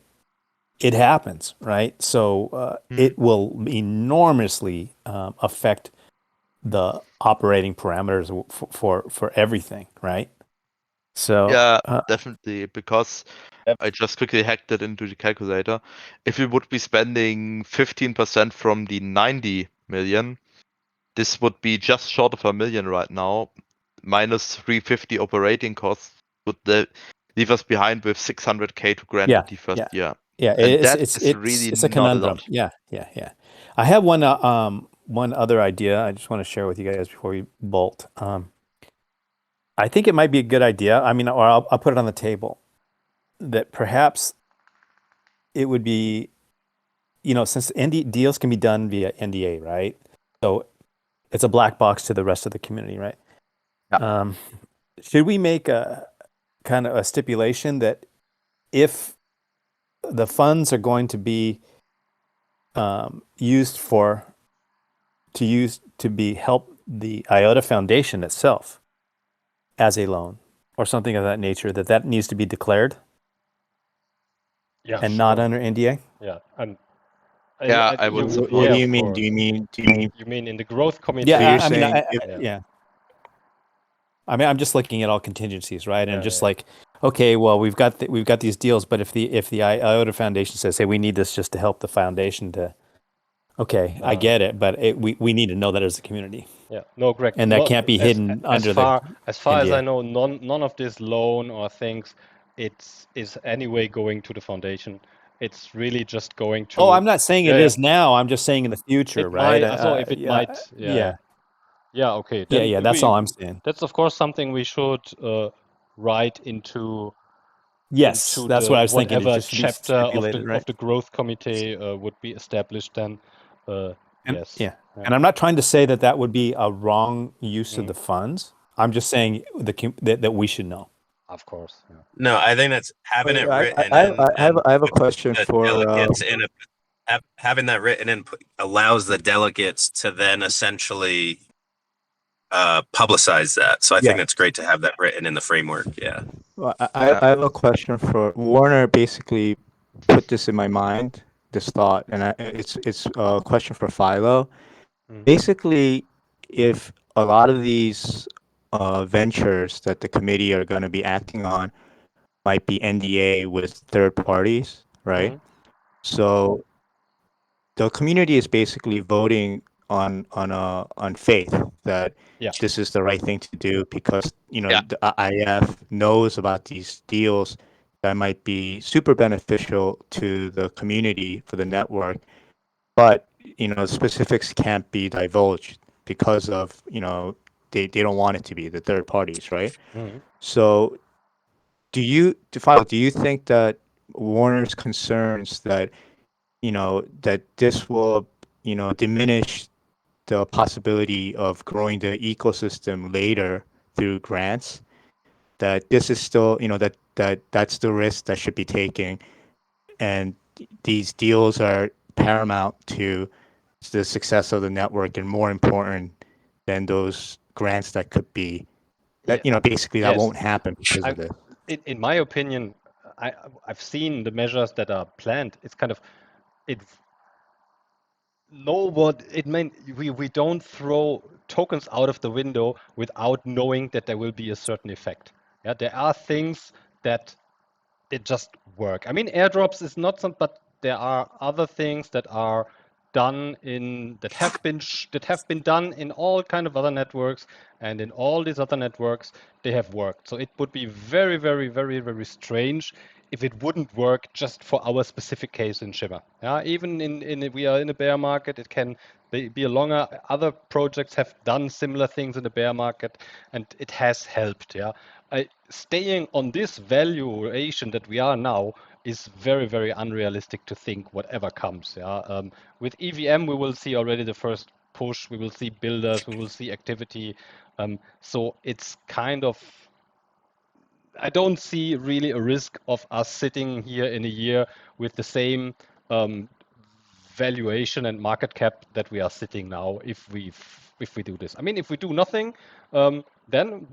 it happens, right? So it will enormously affect the operating parameters for everything, right? So definitely, because I just quickly hacked it into the calculator. If we would be spending 15% from the 90 million, this would be just short of $1 million right now. Minus 350 operating costs would leave us behind with 600K to grant it the first year. Yeah, And it's a conundrum. Yeah. I have one other idea I just want to share with you guys before we bolt. I think it might be a good idea. I mean, or I'll put it on the table that perhaps it would be, since deals can be done via NDA, right? So it's a black box to the rest of the community, right? Yeah. Should we make a kind of a stipulation that if the funds are going to be used to help the Iota Foundation itself as a loan or something of that nature, that needs to be declared? Yeah, and not under NDA? Yeah, I would What support. do you mean? Do you mean You mean in the growth committee? Yeah, So you're saying I mean, I'm just looking at all contingencies, right? And like, okay, well, we've got these deals, but if the Iota Foundation says, "Hey, we need this just to help the foundation to," okay, I get it, but we need to know that as a community. Yeah, no, Greg, and that can't be hidden as far NDA. as I know, none of this loan or things is anyway going to the foundation. It's really just going to. Oh, I'm not saying it is now. I'm just saying in the future, right? I thought if it might. Yeah. Okay. Then that's all I'm saying. That's of course something we should write into. Yes, into that's what I was thinking. Whatever Just chapter right? of the growth committee would be established then. Yes. Yeah. And I'm not trying to say that would be a wrong use of the funds. I'm just saying that we should know. Of course. Yeah. No, I think that's having it written. I have a question for delegates having that written in allows the delegates to then essentially publicize that. So I think it's great to have that written in the framework. Yeah. Well, I have a question for Warner. Basically, put this in my mind, this thought, and it's a question for Philo. Basically, if a lot of these ventures that the committee are going to be acting on might be NDA with third parties, right? So the community is basically voting on faith that this is the right thing to do because the IF knows about these deals that might be super beneficial to the community for the network, but specifics can't be divulged because of they don't want it to be the third parties, right? So do you think that Warner's concerns that that this will diminish the possibility of growing the ecosystem later through grants, that this is still that's the risk that should be taken, and these deals are paramount to the success of the network and more important than those grants that could be that basically that won't happen because of this. In my opinion, I've seen the measures that are planned. It's kind of we don't throw tokens out of the window without knowing that there will be a certain effect. Yeah, there are things that it just work. I mean, airdrops is not some, but there are other things that are done in that have been done in all kind of other networks, and in all these other networks they have worked. So it would be very, very, very, very strange if it wouldn't work just for our specific case in Shimmer. Yeah, even we are in a bear market, it can be a longer. Other projects have done similar things in the bear market, and it has helped. Yeah, staying on this valuation that we are now is very, very unrealistic to think whatever comes. Yeah, with EVM we will see already the first push. We will see builders. We will see activity. So it's kind of. I don't see really a risk of us sitting here in a year with the same valuation and market cap that we are sitting now if we do this. I mean, if we do nothing, then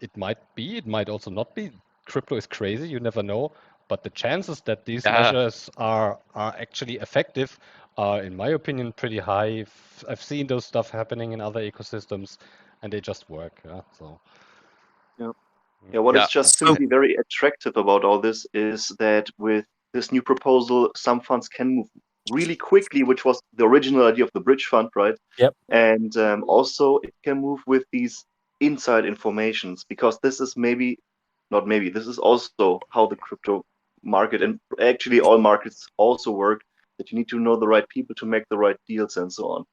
it might be, it might also not be. Crypto is crazy, you never know. But the chances that these measures are actually effective are, in my opinion, pretty high. I've seen those stuff happening in other ecosystems, and they just work. Yeah, so. Yeah, what is just simply very attractive about all this is that with this new proposal, some funds can move really quickly, which was the original idea of the bridge fund, right? Yep. And also it can move with these inside informations, because this is this is also how the crypto market and actually all markets also work, that you need to know the right people to make the right deals and so on.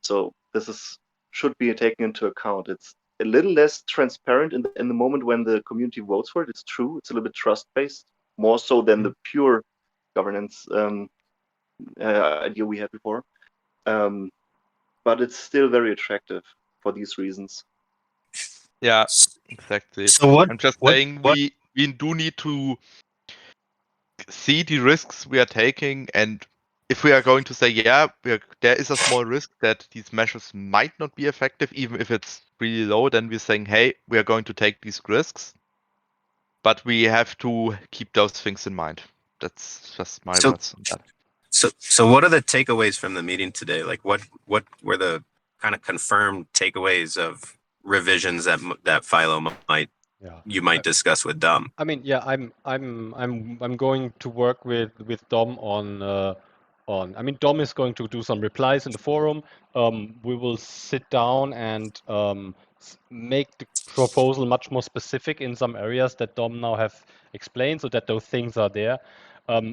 So this should be taken into account. It's a little less transparent in the moment when the community votes for it. It's true. It's a little bit trust-based, more so than the pure governance idea we had before. But it's still very attractive for these reasons. Yeah, exactly. So I'm just saying we do need to see the risks we are taking, and if we are going to say, yeah, there is a small risk that these measures might not be effective, even if it's really low, then we're saying, hey, we are going to take these risks, but we have to keep those things in mind. That's just my words on that. So what are the takeaways from the meeting today? Like what were the kind of confirmed takeaways of revisions that Philo might discuss with Dom? I mean, yeah, I'm going to work with Dom on. I mean, Dom is going to do some replies in the forum. We will sit down and make the proposal much more specific in some areas that Dom now have explained, so that those things are there.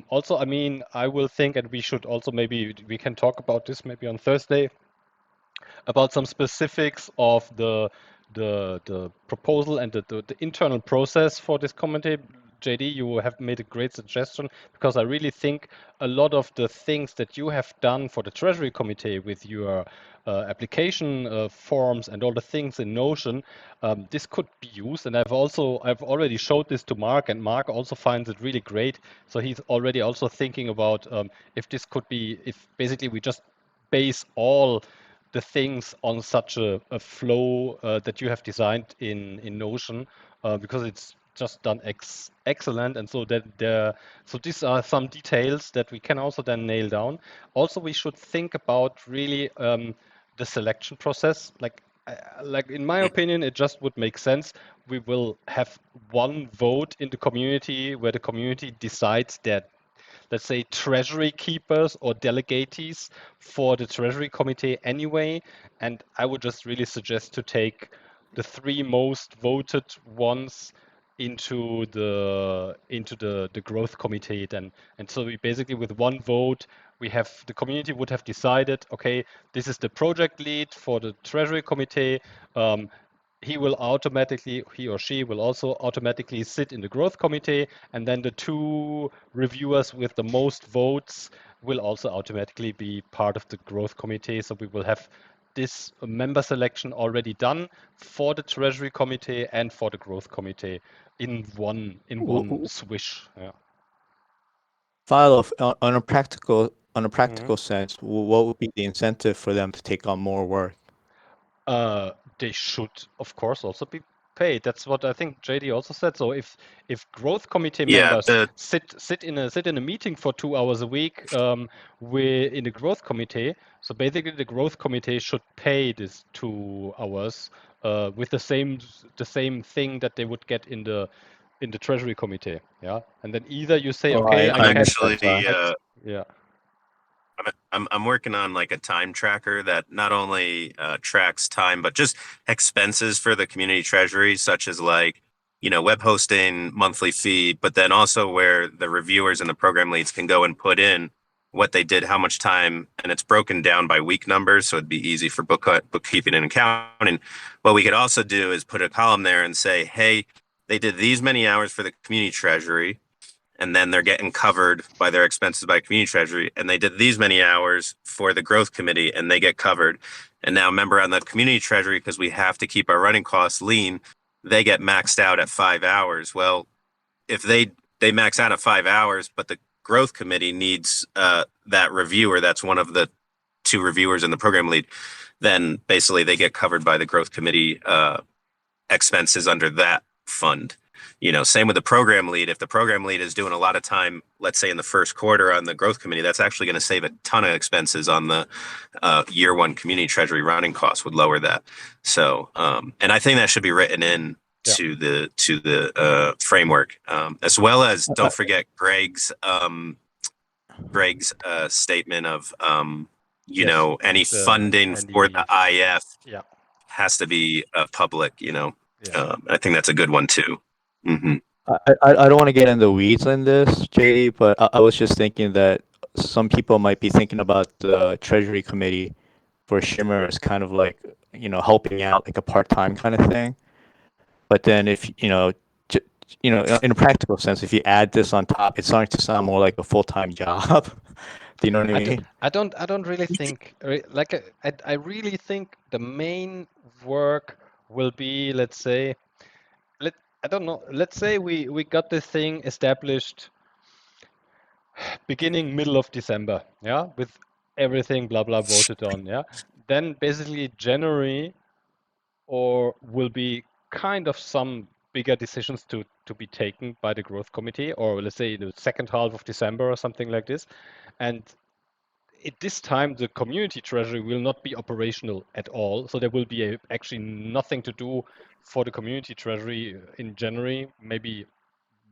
Also, I mean, I will think, and we should also maybe we can talk about this maybe on Thursday, about some specifics of the proposal and the internal process for this committee. JD, you have made a great suggestion, because I really think a lot of the things that you have done for the Treasury Committee with your application forms and all the things in Notion, this could be used. And I've already showed this to Mark, and Mark also finds it really great. So he's already also thinking about if this could be, if basically we just base all the things on such a flow that you have designed in Notion, because it's just done excellent. And so that so these are some details that we can also then nail down. Also, we should think about really the selection process. Like in my opinion, it just would make sense. We will have one vote in the community where the community decides that, let's say, treasury keepers or delegates for the treasury committee anyway. And I would just really suggest to take the 3 most voted ones into the growth committee then. And so we basically, with one vote, the community would have decided, okay, this is the project lead for the treasury committee. He or she will also automatically sit in the growth committee, and then the 2 reviewers with the most votes will also automatically be part of the growth committee. So we will have this member selection already done for the Treasury Committee and for the growth committee in one swish. Yeah. Philo, on a practical sense, what would be the incentive for them to take on more work? They should, of course, also be paid. That's what I think JD also said. So if growth committee Yeah, members sit in a meeting for 2 hours a week, we're in the growth committee. So basically, the growth committee should pay this 2 hours with the same thing that they would get in the treasury committee. Yeah, and then either you say, Oh, okay, I I can, actually, yeah. I'm working on like a time tracker that not only tracks time, but just expenses for the community treasury, such as like, web hosting, monthly fee, but then also where the reviewers and the program leads can go and put in what they did, how much time, and it's broken down by week numbers. So it'd be easy for bookkeeping and accounting. What we could also do is put a column there and say, hey, they did these many hours for the community treasury, and then they're getting covered by their expenses by community treasury, and they did these many hours for the growth committee and they get covered. And now remember, on the community treasury, because we have to keep our running costs lean, they get maxed out at 5 hours. Well, if they max out at 5 hours, but the growth committee needs that reviewer, that's one of the 2 reviewers and the program lead, then basically they get covered by the growth committee expenses under that fund. Same with the program lead. If the program lead is doing a lot of time, let's say in the first quarter on the growth committee, that's actually going to save a ton of expenses on the year 1 community treasury running costs, would lower that. So, and I think that should be written in to the framework, as well as don't forget Greg's statement of any funding for the IF has to be public. I think that's a good one too. Mm-hmm. I don't want to get in the weeds on this, JD, but I was just thinking that some people might be thinking about the Treasury Committee for Shimmer as kind of like, helping out, like a part-time kind of thing. But then if, in a practical sense, if you add this on top, it's starting to sound more like a full-time job. Do you know what I mean? I don't really think, I really think the main work will be, let's say, I don't know, let's say we got this thing established beginning middle of December, yeah, with everything blah blah voted on, yeah. Then basically January or will be kind of some bigger decisions to be taken by the growth committee, or let's say the second half of December or something like this. And at this time, the community treasury will not be operational at all. So there will be actually nothing to do for the community treasury in January, maybe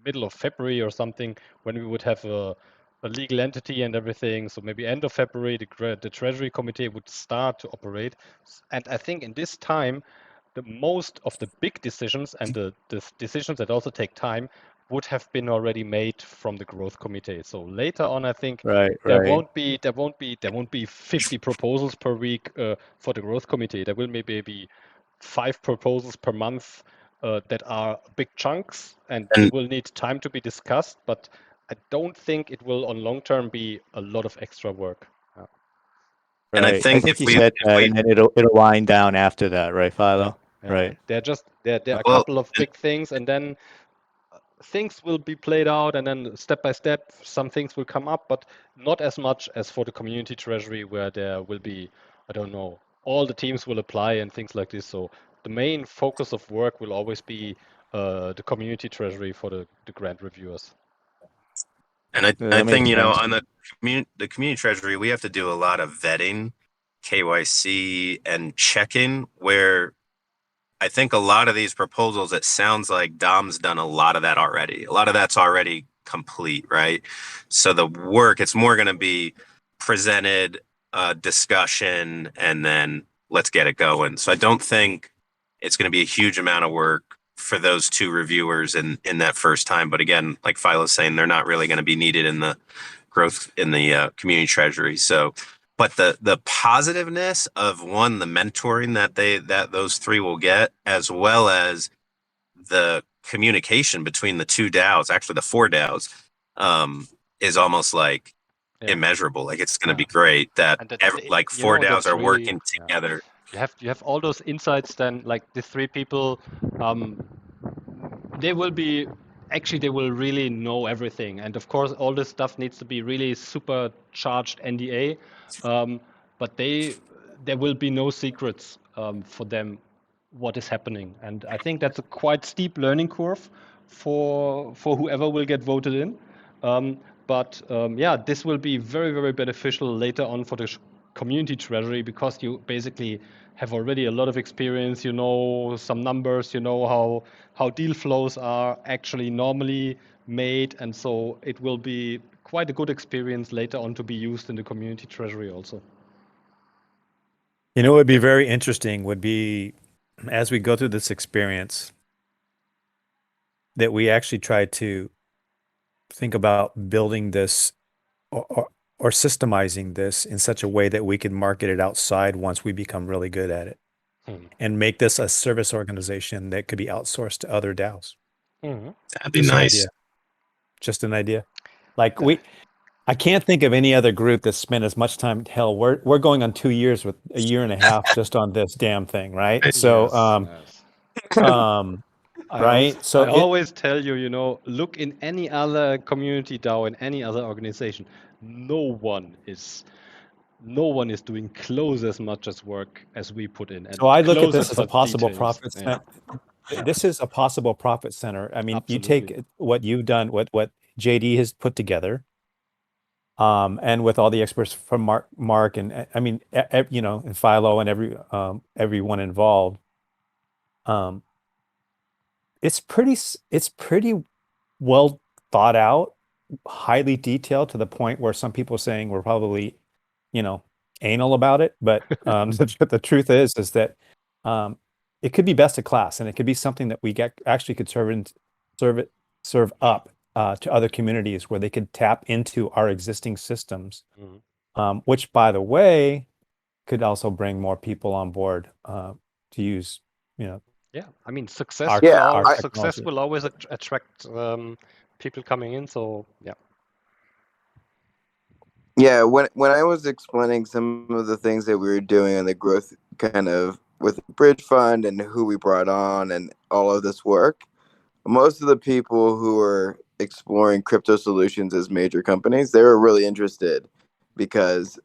middle of February or something, when we would have a legal entity and everything. So maybe end of February, the treasury committee would start to operate. And I think in this time, the most of the big decisions and the decisions that also take time would have been already made from the growth committee. So later on, I think there won't be 50 proposals per week for the growth committee. There will maybe be 5 proposals per month that are big chunks, and they will need time to be discussed. But I don't think it will, on long term, be a lot of extra work. And I think you said that, and then it'll wind down after that, right, Philo? Yeah. Right. There are a couple of big things, and then things will be played out, and then step by step, some things will come up, but not as much as for the community treasury, where there will be, I don't know, all the teams will apply and things like this. So the main focus of work will always be the community treasury for the grant reviewers. And I think, on the community treasury, we have to do a lot of vetting, KYC, and checking, where I think a lot of these proposals, it sounds like Dom's done a lot of that already. A lot of that's already complete, right? So the work, it's more going to be presented, discussion, and then let's get it going. So I don't think it's going to be a huge amount of work for those 2 reviewers in that first time. But again, like Philo's saying, they're not really going to be needed in the growth in the community treasury. So, but the positiveness of the mentoring that those 3 will get, as well as the communication between the 2 DAOs, actually the 4 DAOs, is almost like immeasurable. Like it's going to be great that 4 DAOs are working together. You have all those insights. Then, like the 3 people, they will really know everything. And of course, all this stuff needs to be really supercharged NDA. But there will be no secrets for them what is happening. And I think that's a quite steep learning curve for whoever will get voted in. But yeah, this will be very, very beneficial later on for the community treasury, because you basically have already a lot of experience. You know some numbers. You know how deal flows are actually normally made, and so it will be quite a good experience later on to be used in the community treasury also. You know, what would be very interesting would be, as we go through this experience, that we actually try to think about building this or systemizing this in such a way that we can market it outside once we become really good at it, and make this a service organization that could be outsourced to other DAOs. That'd be Just nice. An idea. Just an idea. Like I can't think of any other group that spent as much time. Hell, we're going on 2 years with a year and a half just on this damn thing, right? So, right. So I always tell you, look in any other community DAO, in any other organization, no one is doing close as much as work as we put in. And so I look at close this as a much possible details. profit center. This is a possible profit center. I mean, you take what you've done, what JD has put together, and with all the experts from Mark and I mean, and Philo and everyone involved. It's pretty well thought out, highly detailed, to the point where some people are saying we're probably, anal about it. But the truth is that it could be best of class, and it could be something that we actually could serve up to other communities where they could tap into our existing systems, which, by the way, could also bring more people on board to use, Yeah, I mean, success will always attract people coming in. So yeah. Yeah, when I was explaining some of the things that we were doing on the growth kind of with the bridge fund and who we brought on and all of this work, most of the people who were exploring crypto solutions as major companies, they were really interested, because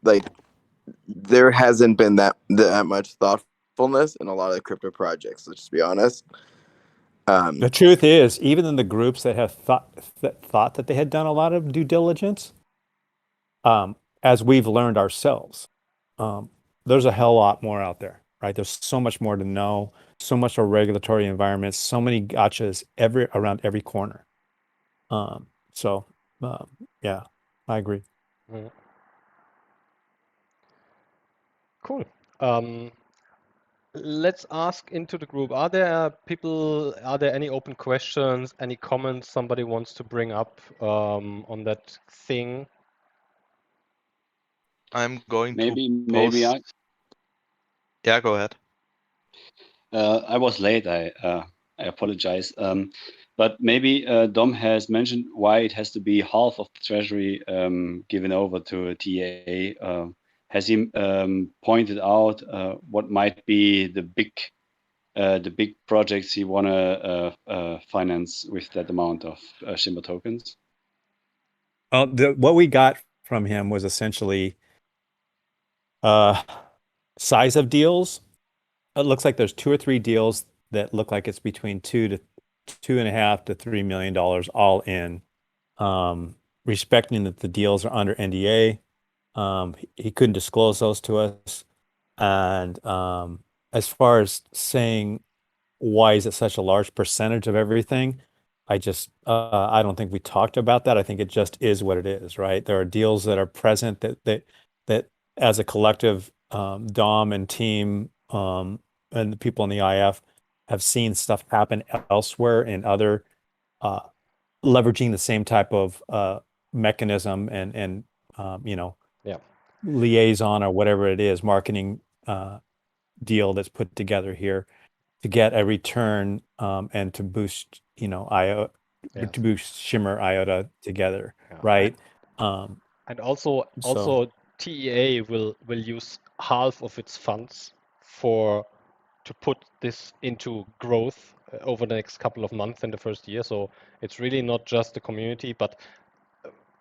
like there hasn't been that much thoughtfulness in a lot of the crypto projects. Let's just be honest. The truth is, even in the groups that have thought that they had done a lot of due diligence, as we've learned ourselves, there's a hell lot more out there, right? There's so much more to know, so much of regulatory environments, so many gotchas around every corner. Yeah, I agree. Cool. Let's ask into the group. Are there any open questions, any comments somebody wants to bring up on that thing? I'm going to maybe post. Yeah, go ahead. I was late. I apologize. But maybe Dom has mentioned why it has to be half of the treasury given over to a TA. Has he pointed out what might be the big projects he want to finance with that amount of Shimmer tokens? What we got from him was essentially size of deals. It looks like there's 2 or 3 deals that look like it's between $2.5 to $3 million all in. Respecting that the deals are under NDA, he couldn't disclose those to us. And as far as saying why is it such a large percentage of everything, I don't think we talked about that. I think it just is what it is, right? There are deals that are present that as a collective, Dom and team and the people in the IF have seen stuff happen elsewhere in other leveraging the same type of mechanism and liaison or whatever it is, marketing deal that's put together here to get a return and to boost to boost Shimmer Iota together, right? And also TEA will use half of its funds to put this into growth over the next couple of months in the first year. So it's really not just the community, but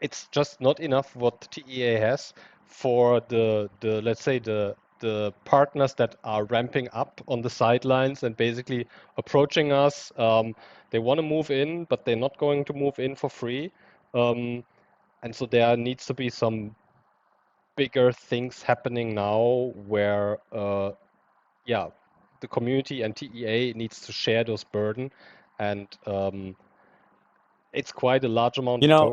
it's just not enough what TEA has for the let's say the the partners that are ramping up on the sidelines and basically approaching us. They want to move in, but they're not going to move in for free. And so there needs to be some bigger things happening now where, yeah, the community and TEA needs to share those burden. And it's quite a large amount You of know,